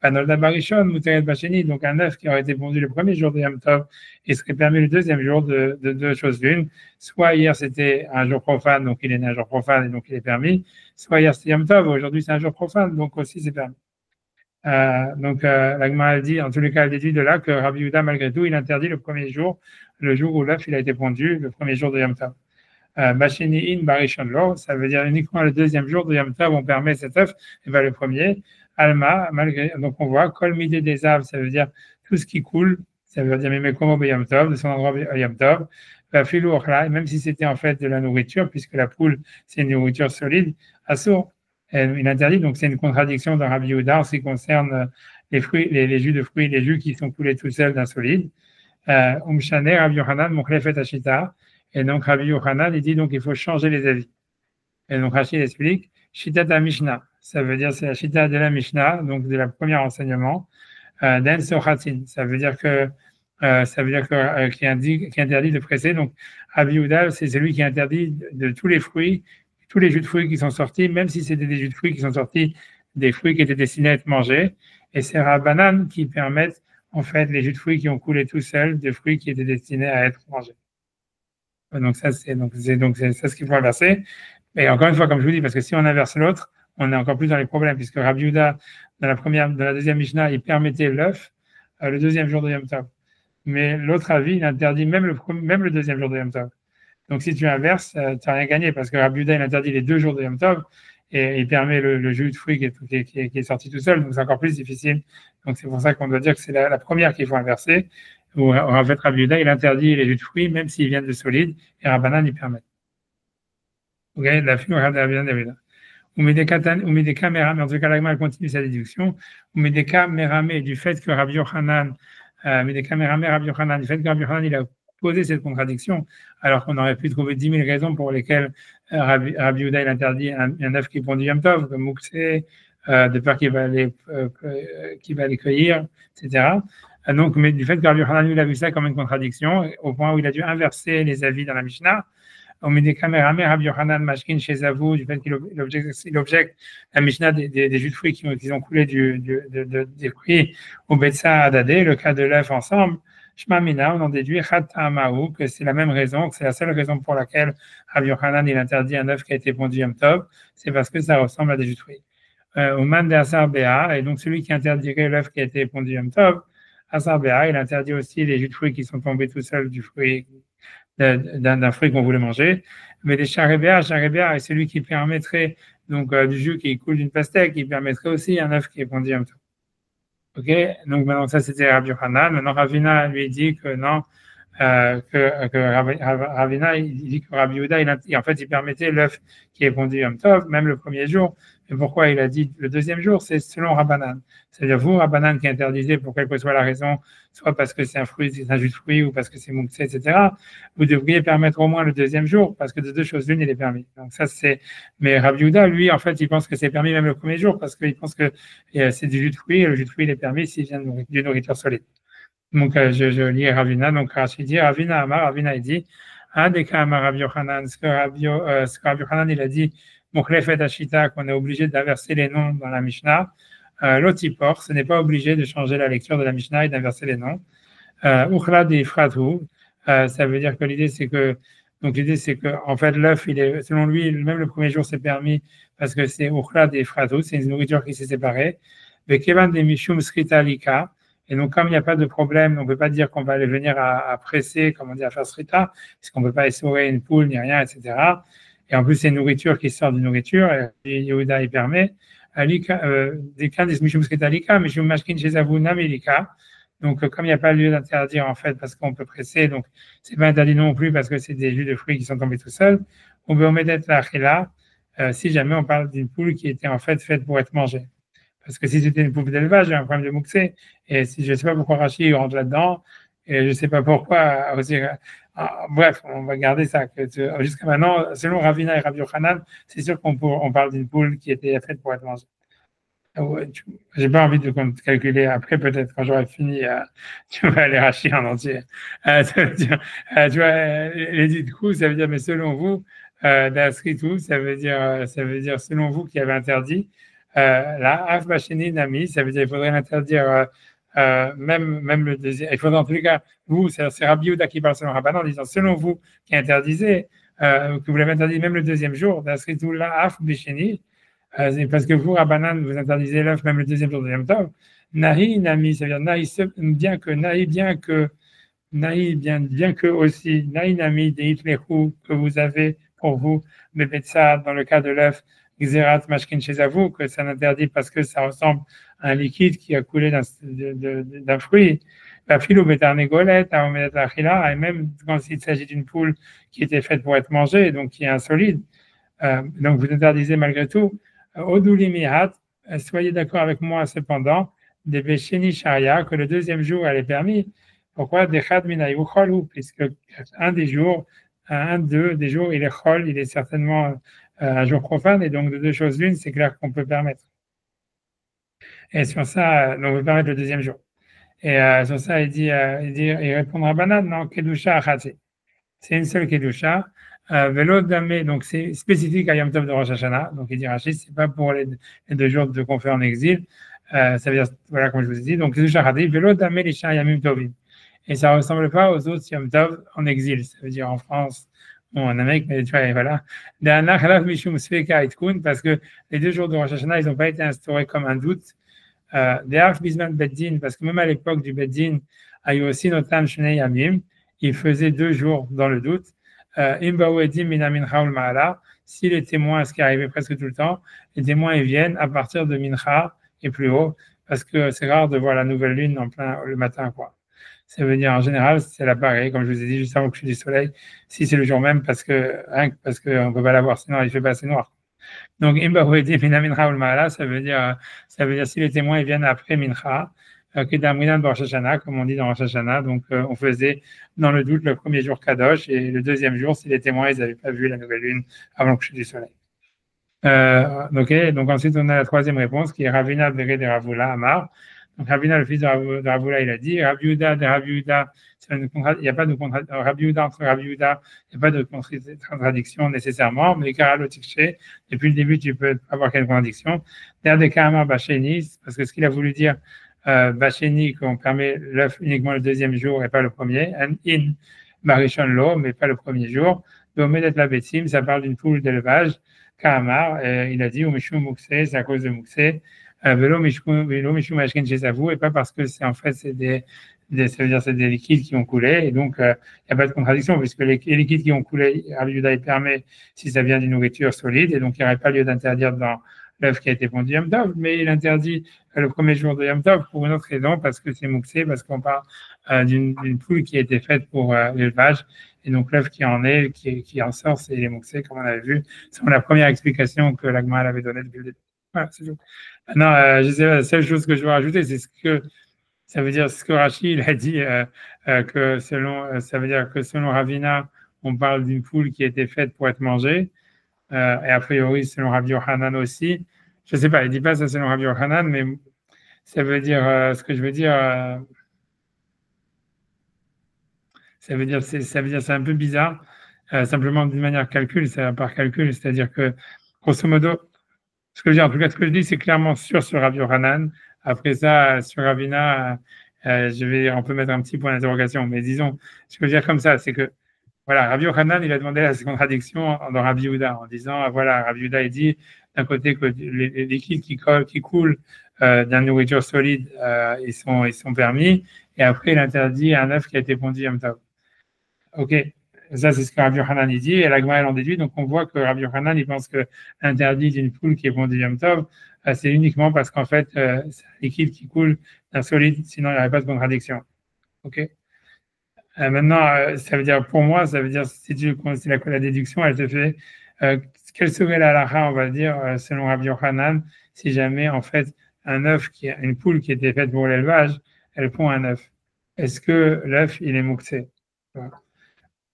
Nolda Barishon, Mouteret Bacheni, donc un œuf qui aurait été pondu le premier jour de Yom Tov, et serait permis le deuxième jour de 2 choses l'une. Soit hier c'était un jour profane, donc il est né un jour profane, et donc il est permis. Soit hier c'était Yom Tov, aujourd'hui c'est un jour profane, donc aussi c'est permis. La Gemara dit, en tous les cas, elle déduit de là que Rabbi Yehuda, malgré tout, il interdit le premier jour, le jour où l'œuf il a été pondu, le premier jour de Yom Tov. Bacheni in Barishon Lo, ça veut dire uniquement le deuxième jour de Yom Tov, on permet cet œuf, et bien le premier. Alma, malgré, donc on voit, Kol Midé des Av, ça veut dire tout ce qui coule, ça veut dire Mimekomo Yom Tov, de son endroit Yom Tov, Filou Ochla, même si c'était en fait de la nourriture, puisque la poule c'est une nourriture solide, Assour, il interdit, donc c'est une contradiction dans Rabbi Yehuda en ce qui concerne les fruits, les jus de fruits, les jus qui sont coulés tout seuls d'un solide. Umshane, Rabbi Yochanan, Mokhlefet Ashita, et donc Rabbi Yochanan, il dit donc il faut changer les avis. Et donc Rachid explique, Shitata Mishnah, ça veut dire c'est la Shita de la Mishnah, donc de la première enseignement, d'En Sochatin, ça veut dire que qui interdit de presser. Donc Rabbi Yehuda, c'est celui qui interdit de tous les fruits, tous les jus de fruits qui sont sortis, même si c'était des jus de fruits qui sont sortis des fruits qui étaient destinés à être mangés. Et c'est Rabbanan qui permettent en fait les jus de fruits qui ont coulé tout seuls, des fruits qui étaient destinés à être mangés. Donc ça c'est ça ce qu'il faut inverser. Et encore une fois, comme je vous dis, parce que si on inverse l'autre, on est encore plus dans les problèmes, puisque Rabbi Yehuda, dans la deuxième Mishnah, il permettait l'œuf le deuxième jour de Yom Tov. Mais l'autre avis, il interdit même le deuxième jour de Yom Tov. Donc si tu inverses, tu n'as rien gagné, parce que Rabbi Yehuda, il interdit les 2 jours de Yom Tov, et il permet le jus de fruits qui est sorti tout seul, donc c'est encore plus difficile. Donc c'est pour ça qu'on doit dire que c'est la première qu'il faut inverser, où en fait Rabbi Yehuda, il interdit les jus de fruits, même s'ils viennent de solides, et Rabbanan, il permet. Ok, la fille, on regarde Rabbi Yehuda. Umedeka Merame, en tout cas, l'agma continue sa déduction. Umedeka Merame, du fait que Rabbi Yochanan, Medeka Merame, Rabbi Yochanan, du fait que Rabbi Yochanan, il a posé cette contradiction, alors qu'on aurait pu trouver 10 000 raisons pour lesquelles Rabbi Yehuda, il interdit un œuf qui pond du Yom Tov, comme Mouksé, de peur qu'il va aller cueillir, etc. Donc, mais du fait que Rabbi Yochanan, il a vu ça comme une contradiction, au point où il a dû inverser les avis dans la Mishnah. On met des caméras, Rabbi Yochanan Mashkin chez Zavou, du fait qu'il objecte la Mishnah des jus de fruits qui ont coulé des fruits au Betsa Adadé, le cas de l'œuf ensemble. Shmamina, on en déduit Khatamaou, que c'est la même raison, que c'est la seule raison pour laquelle Rabbi Yochanan il interdit un œuf qui a été pondu Yom Tov, c'est parce que ça ressemble à des jus de fruits. Oman de Asar Béa, et donc celui qui interdirait l'œuf qui a été pondu Yom Tov, Asar Béa, il interdit aussi les jus de fruits qui sont tombés tout seuls du fruit d'un fruit qu'on voulait manger, mais les charébéa est celui qui permettrait donc du jus qui coule d'une pastèque, qui permettrait aussi un œuf qui est pondu en même temps. Ok, donc maintenant ça c'était Rabbi Yochanan. Maintenant Ravina lui dit que non, Ravina il dit que Rabbi Yehuda en fait il permettait l'œuf qui est pondu en Tov, même le premier jour. Mais pourquoi il a dit le deuxième jour? C'est selon Rabbanan. C'est-à-dire vous, Rabbanan, qui interdisez pour quelle que soit la raison, soit parce que c'est un fruit, c'est un jus de fruit, ou parce que c'est mouxé, etc. Vous devriez permettre au moins le deuxième jour, parce que de 2 choses l'une, il est permis. Donc ça c'est. Mais Rabbi Yehuda, lui, en fait, il pense que c'est permis même le premier jour, parce qu'il pense que c'est du jus de fruit, et le jus de fruit il est permis s'il vient d'une nourriture solide. Donc je lis Ravina, donc Rachid dit Ravina Amar, Ravina il dit Adeka Amar Rabbi Yochanan, ce que Rabbi Yochanan il a dit Mokhlefet Ashita, qu'on est obligé d'inverser les noms dans la Mishnah. L'otipor, ce n'est pas obligé de changer la lecture de la Mishnah et d'inverser les noms. Uchla de Ifratu, ça veut dire que l'idée c'est que en fait l'œuf, il est selon lui même le premier jour c'est permis parce que c'est Uchla de Ifratu, c'est une nourriture qui s'est séparée. Vekevan de Mishum Srita Lika. Et donc, comme il n'y a pas de problème, on ne peut pas dire qu'on va aller venir à presser, comme on dit, à faire srita, parce qu'on ne peut pas essorer une poule ni rien, etc. Et en plus, c'est une nourriture qui sort d'une nourriture, et Yehuda y permet. Des cas des mishum srita lika, mishum mashkin chez Zavuna melika. Donc, comme il n'y a pas lieu d'interdire, en fait, parce qu'on peut presser, donc c'est pas interdit non plus parce que c'est des jus de fruits qui sont tombés tout seuls. On peut omettre la khila, si jamais on parle d'une poule qui était en fait faite pour être mangée. Parce que si c'était une poule d'élevage, il y a un problème de mouxé. Et si je ne sais pas pourquoi Rachid rentre là-dedans, Et je ne sais pas pourquoi aussi. Bref, on va garder ça. Jusqu'à maintenant, selon Ravina et Rabbi Yochanan, c'est sûr qu'on parle d'une poule qui était faite pour être mangée. Ouais, j'ai pas envie de calculer après, peut-être quand j'aurai fini, tu vas aller racheter en entier. Ça veut dire, tu vois, les du coup, ça veut dire, mais selon vous, d'Asritou, ça veut dire selon vous qui avez interdit, là, Afbacheni Nami, ça veut dire il faudrait l'interdire, même le deuxième, il faudrait en tous les cas, vous, c'est Rabbi Yehuda qui parle selon Rabbanan en disant selon vous qui interdisez, que vous l'avez interdit même le deuxième jour, d'Asritou, là, Afbacheni, c'est parce que vous, Rabbanan, vous interdisez l'œuf même le deuxième jour de Yom Tov. Nahi, Nami, ça veut dire Nahi, bien que aussi, Nahi, Nami, Deit Lechu, que vous avez pour vous, Bebetsa, dans le cas de l'œuf, Xerat, Mashkin, chez vous, que ça n'interdit parce que ça ressemble à un liquide qui a coulé d'un fruit. La philo bétarnégolette, et même quand il s'agit d'une poule qui était faite pour être mangée, donc qui est insolide. Donc vous interdisez malgré tout. Odulimihat, soyez d'accord avec moi cependant, des Besheni Sharia, que le deuxième jour elle est permis. Pourquoi Dechad Minayucholu, puisque un des jours, des jours, il est chol, il est certainement un jour profane, et donc de deux choses l'une, c'est clair qu'on peut permettre. Et sur ça, donc on peut permettre le deuxième jour. Et sur ça, il répondra banane, non, Kedusha Achati. C'est une seule Kedusha. Vélo Damé, donc c'est spécifique à Yom Tov de Rosh Hashanah. Donc il dit Rachid, c'est pas pour les 2 jours de qu'on fait en exil. Ça veut dire, voilà, comme je vous ai dit. Donc Kedusha Achati, Vélo Damé Lisha Yamim Tovim. Et ça ne ressemble pas aux autres Yom Tov en exil. Ça veut dire en France ou en Amérique, mais tu vois, voilà. Parce que les 2 jours de Rosh Hashanah, ils n'ont pas été instaurés comme un doute. Bisman Beddin, parce que même à l'époque du Beddin, il y a eu aussi Notam Shnei Yamim. Il faisait 2 jours dans le doute. Si les témoins, ce qui arrivait presque tout le temps, les témoins ils viennent à partir de Mincha et plus haut, parce que c'est rare de voir la nouvelle lune en plein le matin, quoi. Ça veut dire en général, c'est l'appareil, comme je vous ai dit juste avant que je du soleil, si c'est le jour même, parce qu'on ne peut pas la voir, sinon il fait pas assez noir. Donc, ça veut dire si les témoins ils viennent après Mincha, comme on dit dans Rosh Hashanah, donc on faisait dans le doute le premier jour Kadosh et le deuxième jour si les témoins ils n'avaient pas vu la nouvelle lune avant le coucher du soleil. Donc ensuite on a la troisième réponse qui est Ravina Béré de Ravula Amar. Donc Ravina, le fils de Ravula, il a dit Rabbi Yehuda de Rabbi Yehuda, il n'y a pas de Rabbi Yehuda entre Rabbi Yehuda, il n'y a pas de contradiction nécessairement, mais Karalotikché, depuis le début tu peux avoir quelle contradiction. D'ailleurs des Karama Bacheni, parce que ce qu'il a voulu dire Bacheni, qu'on permet l'œuf uniquement le deuxième jour et pas le premier, in Barishon Lo, mais pas le premier jour. Domedet la Betsim, ça parle d'une poule d'élevage. Kahamar, il a dit, ou Mishum Mukse, c'est à cause de Mukse. Velo Mishum Ashken chez Savou, et pas parce que c'est en fait, ça veut dire c'est des liquides qui ont coulé, et donc il n'y a pas de contradiction, puisque les liquides qui ont coulé, Rabbi Yehuda permet si ça vient d'une nourriture solide, et donc il n'y aurait pas lieu d'interdire dans l'œuf qui a été pondu Yom Tov, mais il interdit le premier jour de Yom Tov pour une autre raison, parce que c'est Mouxé, parce qu'on parle d'une poule qui a été faite pour l'élevage, et donc l'œuf qui en est, qui en sort, c'est les Mouxé, comme on avait vu. C'est la première explication que l'Agma avait donnée depuis le début. Voilà, c'est tout. Maintenant, je sais, la seule chose que je veux rajouter, c'est ce que ça veut dire, ce que Rachid a dit, que ça veut dire que selon Ravina, on parle d'une poule qui a été faite pour être mangée. Et a priori, selon Rabbi Yochanan aussi. Je ne sais pas, il ne dit pas ça selon Rabbi Yochanan, mais ça veut dire, ce que je veux dire, ça veut dire, c'est un peu bizarre, simplement d'une manière calcul, c'est par calcul, c'est-à-dire que, grosso modo, ce que je dis, en tout cas, ce que je dis, c'est clairement sûr sur Rabbi Yochanan. Après ça, sur Ravina, on peut mettre un petit point d'interrogation, mais disons, ce que je veux dire comme ça, c'est que, voilà, Rabbi Yochanan, il a demandé la contradiction dans Rabbi Yehuda en disant, voilà, Rabbi Yehuda, il dit d'un côté que les liquides qui coulent d'une nourriture solide, ils sont permis, et après, il interdit un œuf qui a été pondu Yom Tov. Ok, ça c'est ce que Rabbi Yochanan dit, et la Gemara en déduit, donc on voit que Rabbi Yochanan, il pense que l'interdit d'une poule qui est pondue Yom Tov, c'est uniquement parce qu'en fait, c'est un liquide qui coule d'un solide, sinon il n'y aurait pas de contradiction. Ok. Maintenant, ça veut dire, pour moi, ça veut dire, si la déduction, elle te fait, quelle serait la halakha, on va dire, selon Rabbi Yochanan, si jamais, en fait, une poule qui était faite pour l'élevage, elle pond un œuf. est-ce que l'œuf, il est mouxé?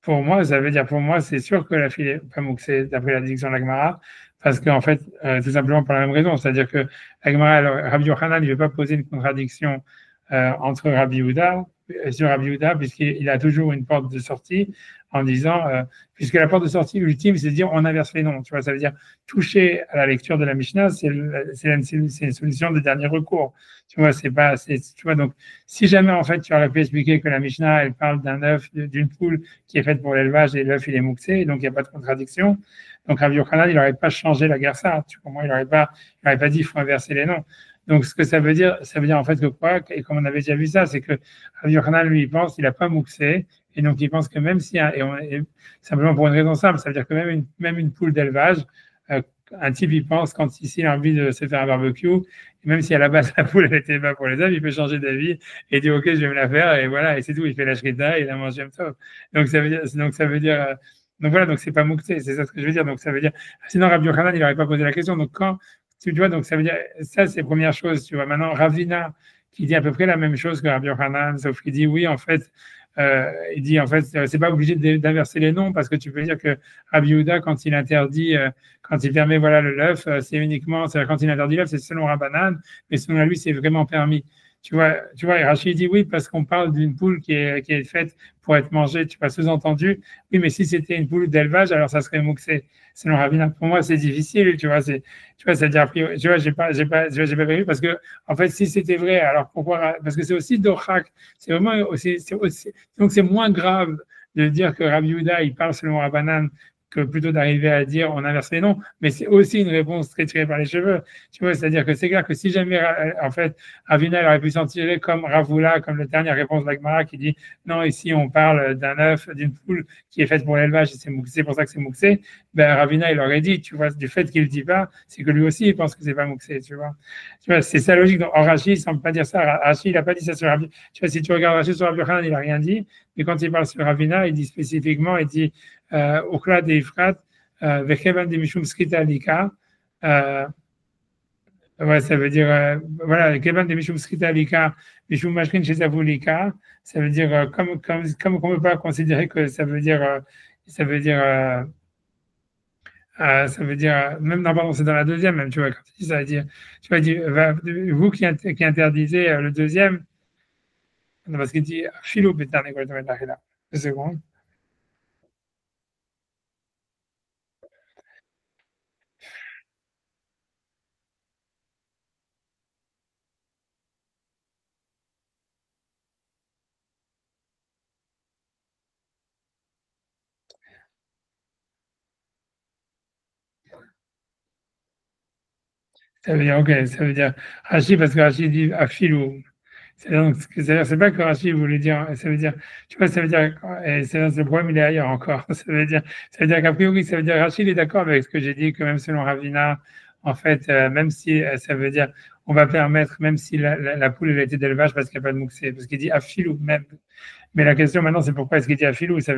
Pour moi, ça veut dire, pour moi, c'est sûr que l'œuf, il est pas mouxé, d'après la déduction de la Gemara, parce qu'en fait, tout simplement pour la même raison, c'est-à-dire que la Gemara, Rabbi Yochanan, il ne veut pas poser une contradiction entre Rabbi Yehuda, sur Rabbi Yehuda, puisqu'il a toujours une porte de sortie en disant, puisque la porte de sortie ultime, c'est de dire on inverse les noms, tu vois, ça veut dire toucher à la lecture de la Mishnah, c'est une solution de dernier recours, tu vois, c'est pas, tu vois, donc si jamais en fait tu aurais pu expliquer que la Mishnah elle parle d'un œuf, d'une poule qui est faite pour l'élevage et l'œuf il est mouxé, donc il n'y a pas de contradiction, donc Rabbi Yochanan il n'aurait pas changé la gersa, tu comprends, il n'aurait pas dit il faut inverser les noms. Donc, ce que ça veut dire en fait que quoi, et comme on avait déjà vu ça, c'est que Rabbi Yochanan, lui, il pense qu'il n'a pas mouxé, et donc il pense que même si, et simplement pour une raison simple, ça veut dire que même une poule d'élevage, un type, il pense, quand il a envie de se faire un barbecue, et même si à la base la poule elle était pas pour les œufs, il peut changer d'avis et dire ok, je vais me la faire, et voilà, et c'est tout, il fait la shrita et il la mange comme ça. Donc ça veut dire, donc voilà, donc c'est pas mouxé, c'est ça ce que je veux dire. Donc ça veut dire, sinon Rabbi Yochanan, il n'aurait pas posé la question. Donc quand tu vois, donc ça veut dire, ça c'est la première chose, tu vois. Maintenant, Ravina, qui dit à peu près la même chose que Rabbi Yochanan, sauf qu'il dit oui, en fait, il dit en fait, c'est pas obligé d'inverser les noms parce que tu peux dire que Rabbi Yehuda, quand il interdit, quand il permet voilà le l'œuf, c'est uniquement, c'est quand il interdit l'œuf, c'est selon Rabbanan, mais selon lui, c'est vraiment permis. Tu vois, et Rachid dit oui parce qu'on parle d'une poule qui est faite pour être mangée. Tu vois, sous-entendu, oui, mais si c'était une poule d'élevage, alors ça serait mouxé. Selon Ravina, pour moi, c'est difficile. Tu vois, c'est-à-dire, tu vois, j'ai pas prévu parce que, en fait, si c'était vrai, alors pourquoi? Parce que c'est aussi Dochak. C'est vraiment donc c'est moins grave de dire que Rabbi Yehuda, il parle selon Rabbanan que plutôt d'arriver à dire on inverse les noms, mais c'est aussi une réponse très tirée par les cheveux. Tu vois, c'est-à-dire que c'est clair que si jamais, en fait, Ravina aurait pu s'en tirer comme Ravula, comme la dernière réponse d'Agmara qui dit non, ici on parle d'un œuf, d'une poule qui est faite pour l'élevage et c'est pour ça que c'est mouxé, ben Ravina il aurait dit, tu vois, du fait qu'il ne dit pas, c'est que lui aussi il pense que c'est pas mouxé, tu vois. C'est sa logique. Donc, Rashi, il ne semble pas dire ça. Rashi, il n'a pas dit ça sur Rabbi. Tu vois, si tu regardes Rashi sur Rabbi Yochanan, il n'a rien dit. Mais quand il parle sur Ravina, il dit spécifiquement, il dit Okla de Ifrat, Vechevan de Mishum Skrita Lika. Ouais, ça veut dire, voilà, Kevan de Mishum Skrita Lika, Mishum Mashkin Shezavu Lika. Ça veut dire, comme on ne peut pas considérer que ça veut dire, ça veut dire, même non, pardon, c'est dans la deuxième, même, tu vois, quand tu dis ça, tu vas dire, vous qui interdisez le deuxième, non, parce qu'il dit, philo, pétard, n'est là. Deux secondes. Ça veut dire, ok, ça veut dire, Rachid, parce que Rachid dit, philo. C'est pas que Rachid voulait dire, ça veut dire, tu vois, ça veut dire, et c'est le problème, il est ailleurs encore. Ça veut dire qu'a priori, ça veut dire, Rachid est d'accord avec ce que j'ai dit, que même selon Ravina, en fait, même si ça veut dire, on va permettre, même si la poule, elle a été d'élevage parce qu'il n'y a pas de mouxé, parce qu'il dit afilou même. Mais la question maintenant, c'est pourquoi est-ce qu'il dit afilou? Tu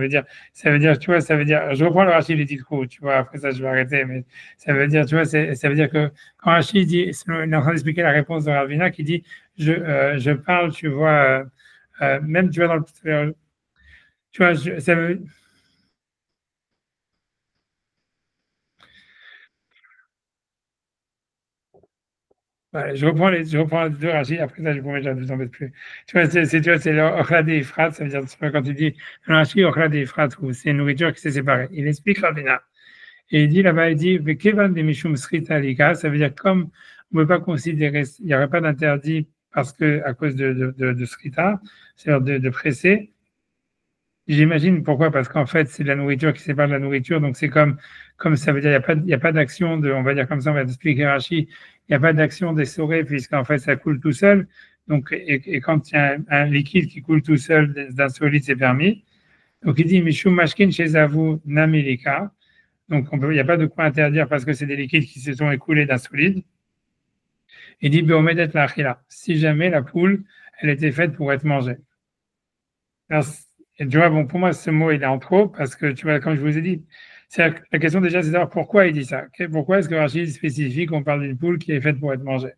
vois, ça veut dire, je reprends le Rachid, il dit trop, tu vois, après ça, je vais arrêter, mais ça veut dire, tu vois, ça veut dire que quand Rachid dit, il est en train d'expliquer la réponse de Ravina qui dit, je parle, tu vois, même, tu vois, dans le, tu vois, ça veut, ouais, je reprends les deux Rachid, après ça, je promets, je ne t'embête plus. Tu vois, tu vois, c'est le Ochlad et Ifrat, ça veut dire, quand tu dis, le Rachid, Ochlad et Ifrat, c'est une nourriture qui s'est séparée. Il explique Ravina. Et il dit là-bas, il dit, Kevan de Mishum Srita Lika, ça veut dire comme on ne peut pas considérer, il n'y aurait pas d'interdit parce que, à cause de Srita, c'est-à-dire de presser. J'imagine pourquoi, parce qu'en fait, c'est de la nourriture qui sépare de la nourriture, donc c'est comme ça veut dire, il y a pas d'action on va dire comme ça, on va expliquer Rachi, il n'y a pas d'action d'essorer puisqu'en fait, ça coule tout seul. Donc, et quand il y a un liquide qui coule tout seul d'un solide, c'est permis. Donc, il dit, Mishum Mashkin chez Zavu Namelika. Donc, il n'y a pas de quoi interdire parce que c'est des liquides qui se sont écoulés d'un solide. Il dit, Beomedet la achila. Si jamais la poule, elle était faite pour être mangée. Alors, et tu vois, bon, pour moi, ce mot, il est en trop parce que, tu vois, comme je vous ai dit, la question déjà, c'est de savoir pourquoi il dit ça. Pourquoi est-ce que Rachid spécifie qu'on parle d'une poule qui est faite pour être mangée?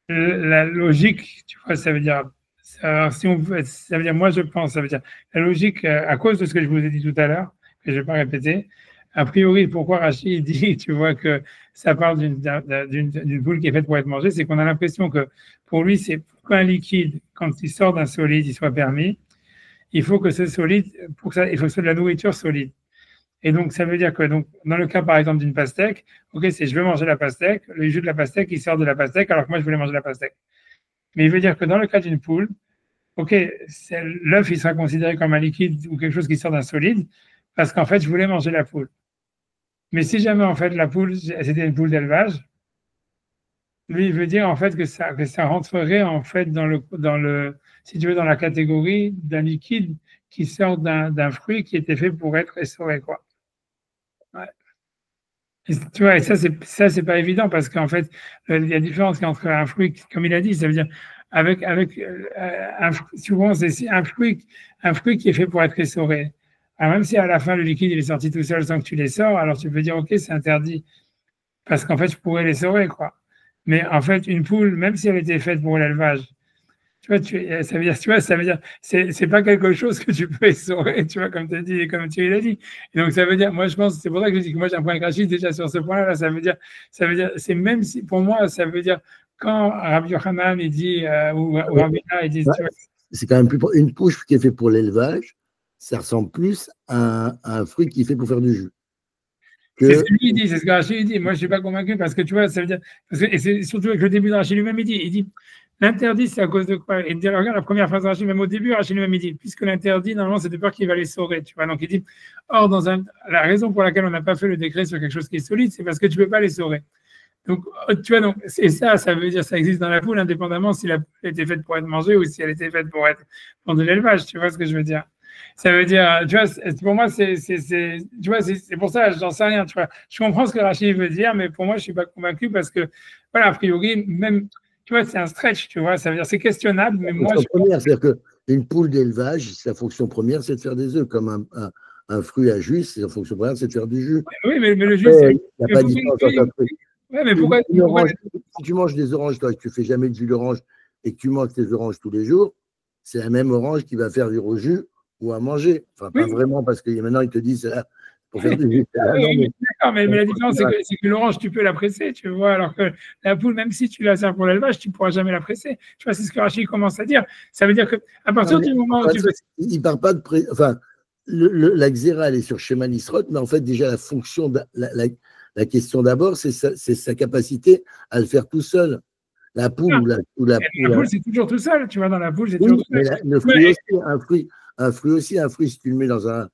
La logique, tu vois, ça veut dire, Si on, ça veut dire, moi je pense, ça veut dire, la logique, à cause de ce que je vous ai dit tout à l'heure, que je ne vais pas répéter, a priori, pourquoi Rachid dit, tu vois, que ça parle d'une poule qui est faite pour être mangée, c'est qu'on a l'impression que pour lui, c'est pourquoi un liquide, quand il sort d'un solide, il soit permis, il faut que ce solide, pour ça, il faut que ce soit de la nourriture solide. Et donc, ça veut dire que, donc, dans le cas, par exemple, d'une pastèque, ok, c'est je veux manger la pastèque, le jus de la pastèque, il sort de la pastèque, alors que moi, je voulais manger la pastèque. Mais il veut dire que dans le cas d'une poule, ok, l'œuf, il sera considéré comme un liquide ou quelque chose qui sort d'un solide, parce qu'en fait, je voulais manger la poule. Mais si jamais, en fait, la poule, c'était une poule d'élevage, lui, il veut dire, en fait, que ça rentrerait, en fait, si tu veux, dans la catégorie d'un liquide qui sort d'un fruit qui était fait pour être essoré, quoi. Ouais. Et, tu vois, et ça, c'est pas évident parce qu'en fait, il y a différence entre un fruit, comme il a dit, ça veut dire, souvent, c'est un fruit qui est fait pour être essoré. Alors, même si à la fin, le liquide, il est sorti tout seul sans que tu l'essores, alors tu peux dire, OK, c'est interdit. Parce qu'en fait, je pourrais l'essorer, quoi. Mais en fait, une poule, même si elle était faite pour l'élevage, tu vois, ça veut dire, c'est pas quelque chose que tu peux essorer, tu vois, comme tu as dit, comme tu l'as dit. Et donc, ça veut dire, moi, je pense, c'est pour ça que je dis que moi, j'ai un point gratuit déjà sur ce point-là, ça veut dire, c'est même si, pour moi, ça veut dire, quand Rabbi Yochanan, il dit, ou Rabina, il dit, c'est quand même plus une poule qui est faite pour l'élevage, ça ressemble plus à un fruit qui est fait pour faire du jus. C'est ce que lui dit, c'est ce que Rachid dit. Moi, je ne suis pas convaincu parce que tu vois, ça veut dire. Et c'est surtout avec le début de Rachid lui-même, il dit l'interdit, c'est à cause de quoi? Et regarde la première phrase de Rachid, même au début, Rachid lui-même, il dit puisque l'interdit, normalement, c'est de peur qu'il va l'essorer. Tu vois, donc il dit or, la raison pour laquelle on n'a pas fait le décret sur quelque chose qui est solide, c'est parce que tu ne peux pas l'essorer. Donc, tu vois, donc, c'est ça veut dire ça existe dans la poule, indépendamment si la poule était faite pour être mangée ou si elle était faite pour de l'élevage. Tu vois ce que je veux dire? Ça veut dire, tu vois, pour moi, tu vois, c'est pour ça, j'en sais rien, tu vois. Je comprends ce que Rachid veut dire, mais pour moi, je suis pas convaincu parce que, voilà, a priori, même, tu vois, c'est un stretch, tu vois, ça veut dire, c'est questionnable, mais moi, c'est-à-dire qu'une poule d'élevage, sa fonction première, c'est de faire des œufs, comme un fruit à jus, sa fonction première, c'est de faire du jus. Oui, mais le jus, c'est. Il n'y a pas de différence entre un fruit. Ouais, mais pourquoi si tu manges des oranges, toi, que tu fais jamais de jus d'orange et que tu manges tes oranges tous les jours, c'est la même orange qui va faire du jus ou à manger. Enfin, pas vraiment, parce que maintenant, ils te disent pour faire du jus. D'accord, mais la différence, c'est que l'orange, tu peux la presser, tu vois, alors que la poule, même si tu la sers pour l'élevage, tu ne pourras jamais la presser. Tu vois, c'est ce que Rachid commence à dire. Ça veut dire qu'à partir du moment où tu fais. Il ne parle pas de. Enfin, la xéra, elle est sur schéma Nisrot, mais en fait, déjà, la fonction, la question d'abord, c'est sa capacité à le faire tout seul. La poule ou la poule, c'est toujours tout seul. Tu vois, dans la poule, c'est toujours tout seul. Le fruit aussi, un fruit, si tu le mets dans un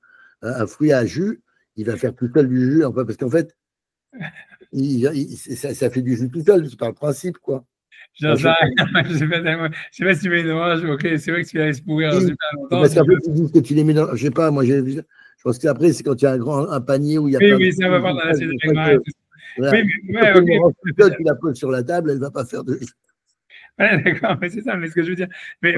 fruit à jus, il va faire tout seul du jus, enfin, parce qu'en fait, ça fait du jus tout seul, c'est par le principe, quoi. Je sais pas si tu mets une orange, ok, c'est vrai que tu la laisses pourrir super longtemps. Parce qu'en fait, ils disent que tu les mets dans, je sais pas, moi, je pense qu'après, c'est quand il y a un panier où il y a plein de. Oui, ça va voir dans l'assiette de Megmar et tout ça. Oui, mais ok. Tu la poses sur la table, elle ne va pas faire de. Ouais, d'accord, mais c'est ça, mais ce que je veux dire. Mais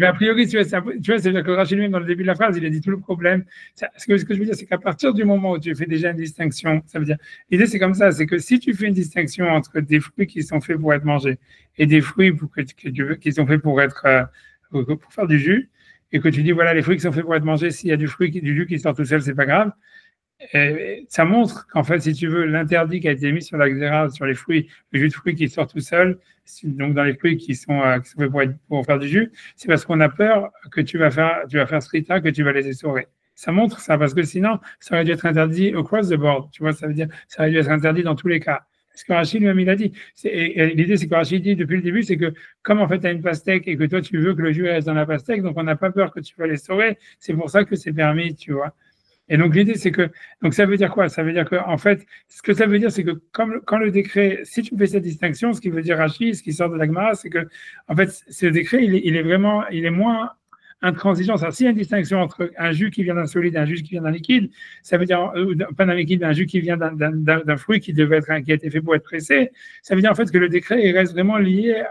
a priori, tu vois, c'est-à-dire que Rachid lui-même, dans le début de la phrase, il a dit tout le problème. Ce que je veux dire, c'est qu'à partir du moment où tu fais déjà une distinction, ça veut dire, l'idée, c'est comme ça, c'est que si tu fais une distinction entre des fruits qui sont faits pour être mangés et des fruits qui sont faits pour faire du jus, et que tu dis, voilà, les fruits qui sont faits pour être mangés, s'il y a du jus qui sort tout seul, c'est pas grave. Et ça montre qu'en fait, si tu veux, l'interdit qui a été mis sur la xéra, sur les fruits, le jus de fruits qui sort tout seul, donc dans les fruits qui sont faits pour faire du jus, c'est parce qu'on a peur que tu vas faire strita, que tu vas les essorer. Ça montre ça, parce que sinon, ça aurait dû être interdit across the board. Tu vois, ça veut dire, ça aurait dû être interdit dans tous les cas. Ce que Rachid lui-même, il a dit. L'idée, c'est que Rachid dit depuis le début, c'est que comme en fait, tu as une pastèque et que toi, tu veux que le jus reste dans la pastèque, donc on n'a pas peur que tu vas l'essorer. C'est pour ça que c'est permis, tu vois. Et donc, l'idée, c'est que, donc ça veut dire quoi? Ça veut dire que, en fait, ce que ça veut dire, c'est que quand le décret, si tu fais cette distinction, ce qui veut dire Rachid, ce qui sort de l'Agmara, c'est que, en fait, ce décret, il est moins intransigeant. S'il y a une distinction entre un jus qui vient d'un solide et un jus qui vient d'un liquide, ça veut dire, pas d'un liquide, d'un jus qui vient d'un fruit qui a été fait pour être pressé, ça veut dire en fait que le décret il reste vraiment lié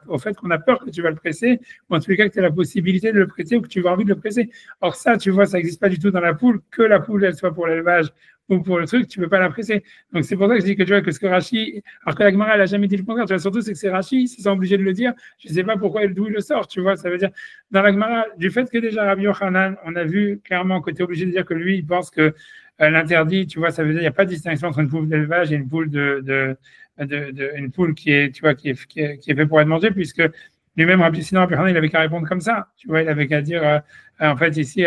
au fait qu'on a peur que tu vas le presser, ou en tous les cas que tu as la possibilité de le presser ou que tu as envie de le presser. Or ça, tu vois, ça n'existe pas du tout dans la poule, que la poule, elle soit pour l'élevage ou pour le truc, tu ne peux pas la presser. Donc, c'est pour ça que je dis que tu vois que ce que Rashi, alors que la Gemara, elle n'a jamais dit le contraire, tu vois, surtout, c'est que c'est Rashi, s'ils sont obligés de le dire, je ne sais pas pourquoi, d'où il le sort, tu vois, ça veut dire, dans la Gemara, du fait que déjà Rabbi Yochanan, on a vu clairement que tu es obligé de dire que lui, il pense que l'interdit, tu vois, ça veut dire qu'il n'y a pas de distinction entre une poule d'élevage et une poule une poule qui est, tu vois, qui est fait pour être mangée, puisque lui-même, sinon, Rabbi Yochanan, il avait qu'à répondre comme ça, tu vois, il avait qu'à dire, en fait, ici,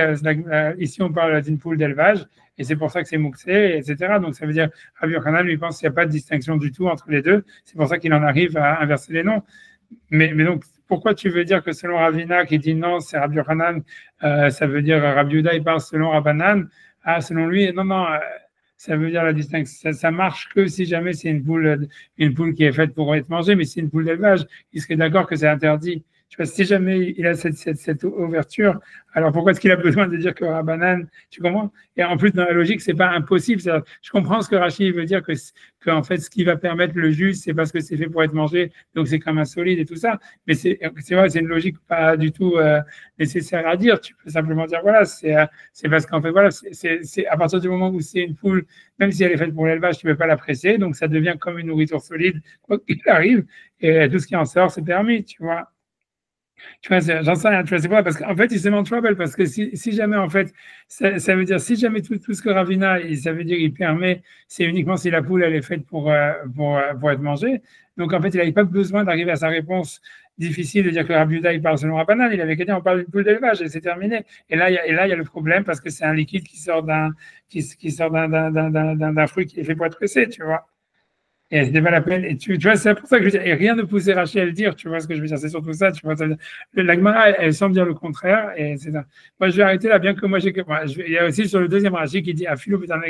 on parle d'une poule d'élevage, et c'est pour ça que c'est mouxé, etc. Donc, ça veut dire, Rabbi Yochanan, lui, pense qu'il n'y a pas de distinction du tout entre les deux, c'est pour ça qu'il en arrive à inverser les noms. Mais donc, pourquoi tu veux dire que selon Ravina, qui dit non, c'est Rabbi Yochanan, ça veut dire Rabbi Yehuda, il parle selon Rabbanan, selon lui, non, ça veut dire la distinction. Ça marche que si jamais c'est une poule qui est faite pour être mangée, mais c'est une poule d'élevage, il serait d'accord que c'est interdit. Tu vois, si jamais il a cette ouverture, alors pourquoi est-ce qu'il a besoin de dire que Rabbanan, tu comprends? Et en plus, dans la logique, c'est pas impossible. Je comprends ce que Rachid veut dire, que en fait, ce qui va permettre le jus, c'est parce que c'est fait pour être mangé, donc c'est comme un solide et tout ça. Mais c'est vrai, c'est une logique pas du tout nécessaire à dire. Tu peux simplement dire, voilà, c'est parce qu'en fait, voilà, c'est à partir du moment où c'est une poule, même si elle est faite pour l'élevage, tu ne peux pas la presser, donc ça devient comme une nourriture solide, quoi qu'il arrive, et tout ce qui en sort, c'est permis, tu vois. Tu vois, j'en sais rien, tu vois, c'est pas parce qu'en fait, il se met en trouble parce que si jamais, en fait, ça veut dire, si jamais tout ce que Ravina, ça veut dire, il permet, c'est uniquement si la poule, elle est faite pour être mangée. Donc, en fait, il n'avait pas besoin d'arriver à sa réponse difficile de dire que Rabbi Yehuda, il parle selon Rabbanan, il avait qu'à dire, on parle d'une poule d'élevage et c'est terminé. Et là, il y a le problème parce que c'est un liquide qui sort d'un fruit qui est fait pour être pressé, tu vois. Et c'était pas la peine. Et tu vois, c'est pour ça que je veux dire, et rien ne poussait Rachel à le dire, tu vois ce que je veux dire, c'est surtout ça, tu vois. La Gemara, elle semble dire le contraire, et c'est ça. Moi, je vais arrêter là, bien que moi, il y a aussi sur le deuxième Rashi qui dit, Afilou, là,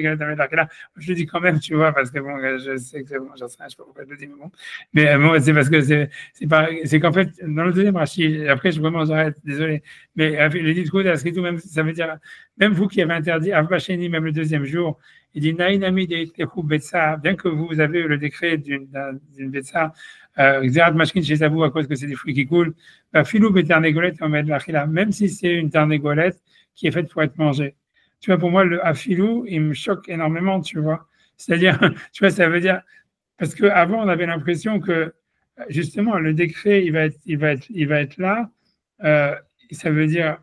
je le dis quand même, tu vois, parce que bon, je sais que c'est bon, j'en sais rien, je sais pas pourquoi je le dis, mais bon. Mais bon, c'est parce que c'est qu'en fait, dans le deuxième Rashi, après, j'arrête, désolé, mais le dit coup, même, ça veut dire, même vous qui avez interdit, Avbacheni, même le deuxième jour, il dit Naïnami de Betsa, bien que vous avez le décret d'une Betsa, Xerat Mashkin chez vous à cause que c'est des fruits qui coulent, Filou Beternégolette, même si c'est une ternégolette qui est faite pour être mangée. Tu vois, pour moi, le Afilou, il me choque énormément, tu vois. C'est-à-dire, tu vois, ça veut dire, parce qu'avant, on avait l'impression que, justement, le décret, il va être là, ça veut dire.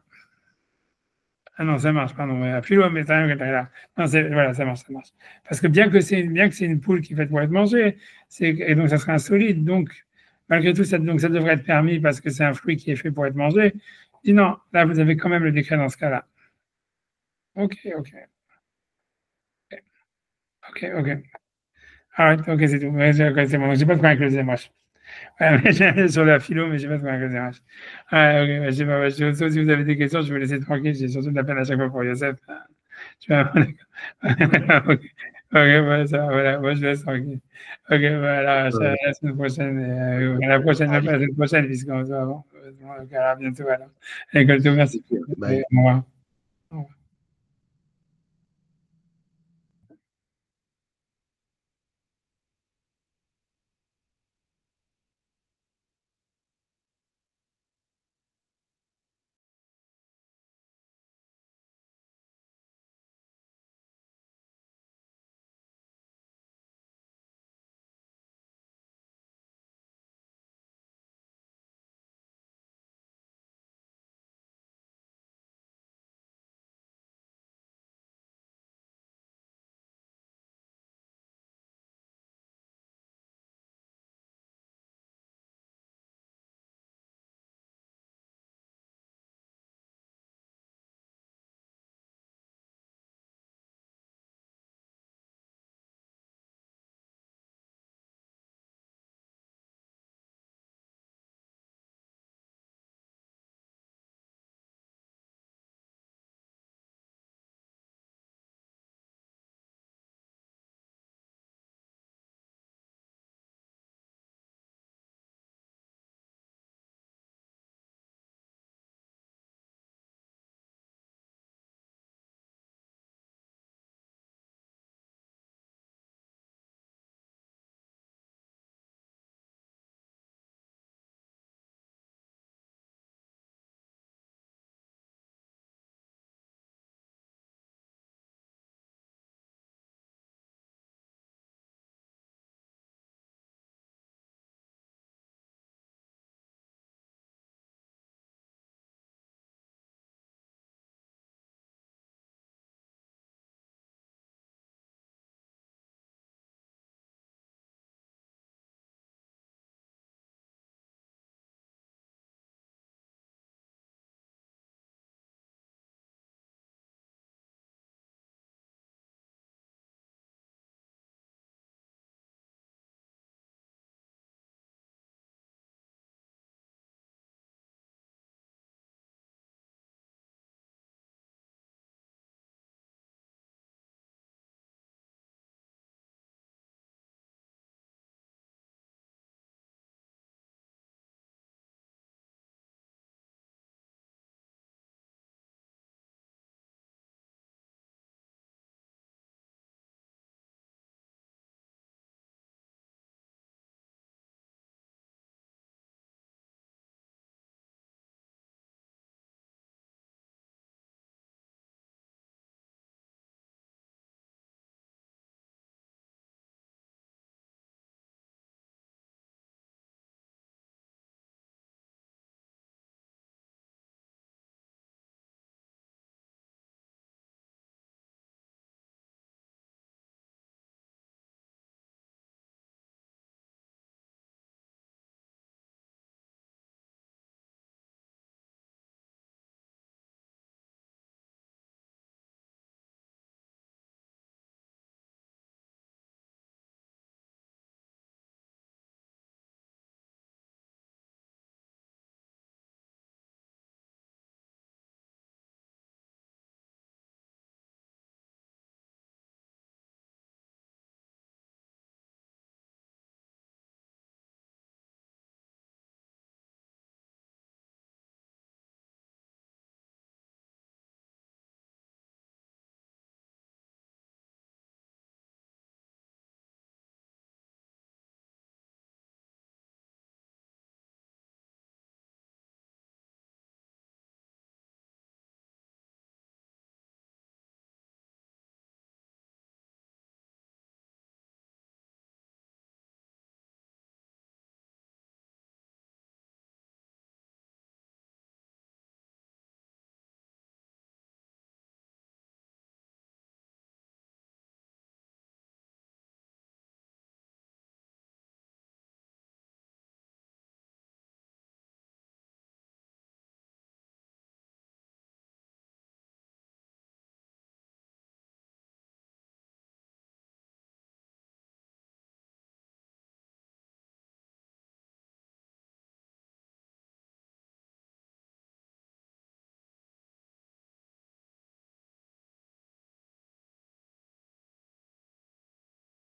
Ah non, ça marche, pardon. Mais non, voilà, ça marche. Parce que bien que c'est une poule qui est faite pour être mangée, et donc ça serait insolite. Donc, malgré tout, ça devrait être permis parce que c'est un fruit qui est fait pour être mangé. Je dis non, là, vous avez quand même le décret dans ce cas-là. Ok. Alright, ok, c'est tout. Ouais, c'est bon. J'ai pas de problème avec le ZMH. Ouais, mais sur la philo, mais j'ai pas de problème avec le ZMH. Ouais, ok, je sais pas. Si vous avez des questions, je vais vous laisser tranquille. J'ai surtout de la peine à chaque fois pour Youssef. Tu vois, ok, ouais, ça, voilà, moi je laisse tranquille. Ok, voilà, la semaine prochaine, la semaine prochaine, puisqu'on se voit avant. Donc, à bientôt alors. École, merci. Au revoir.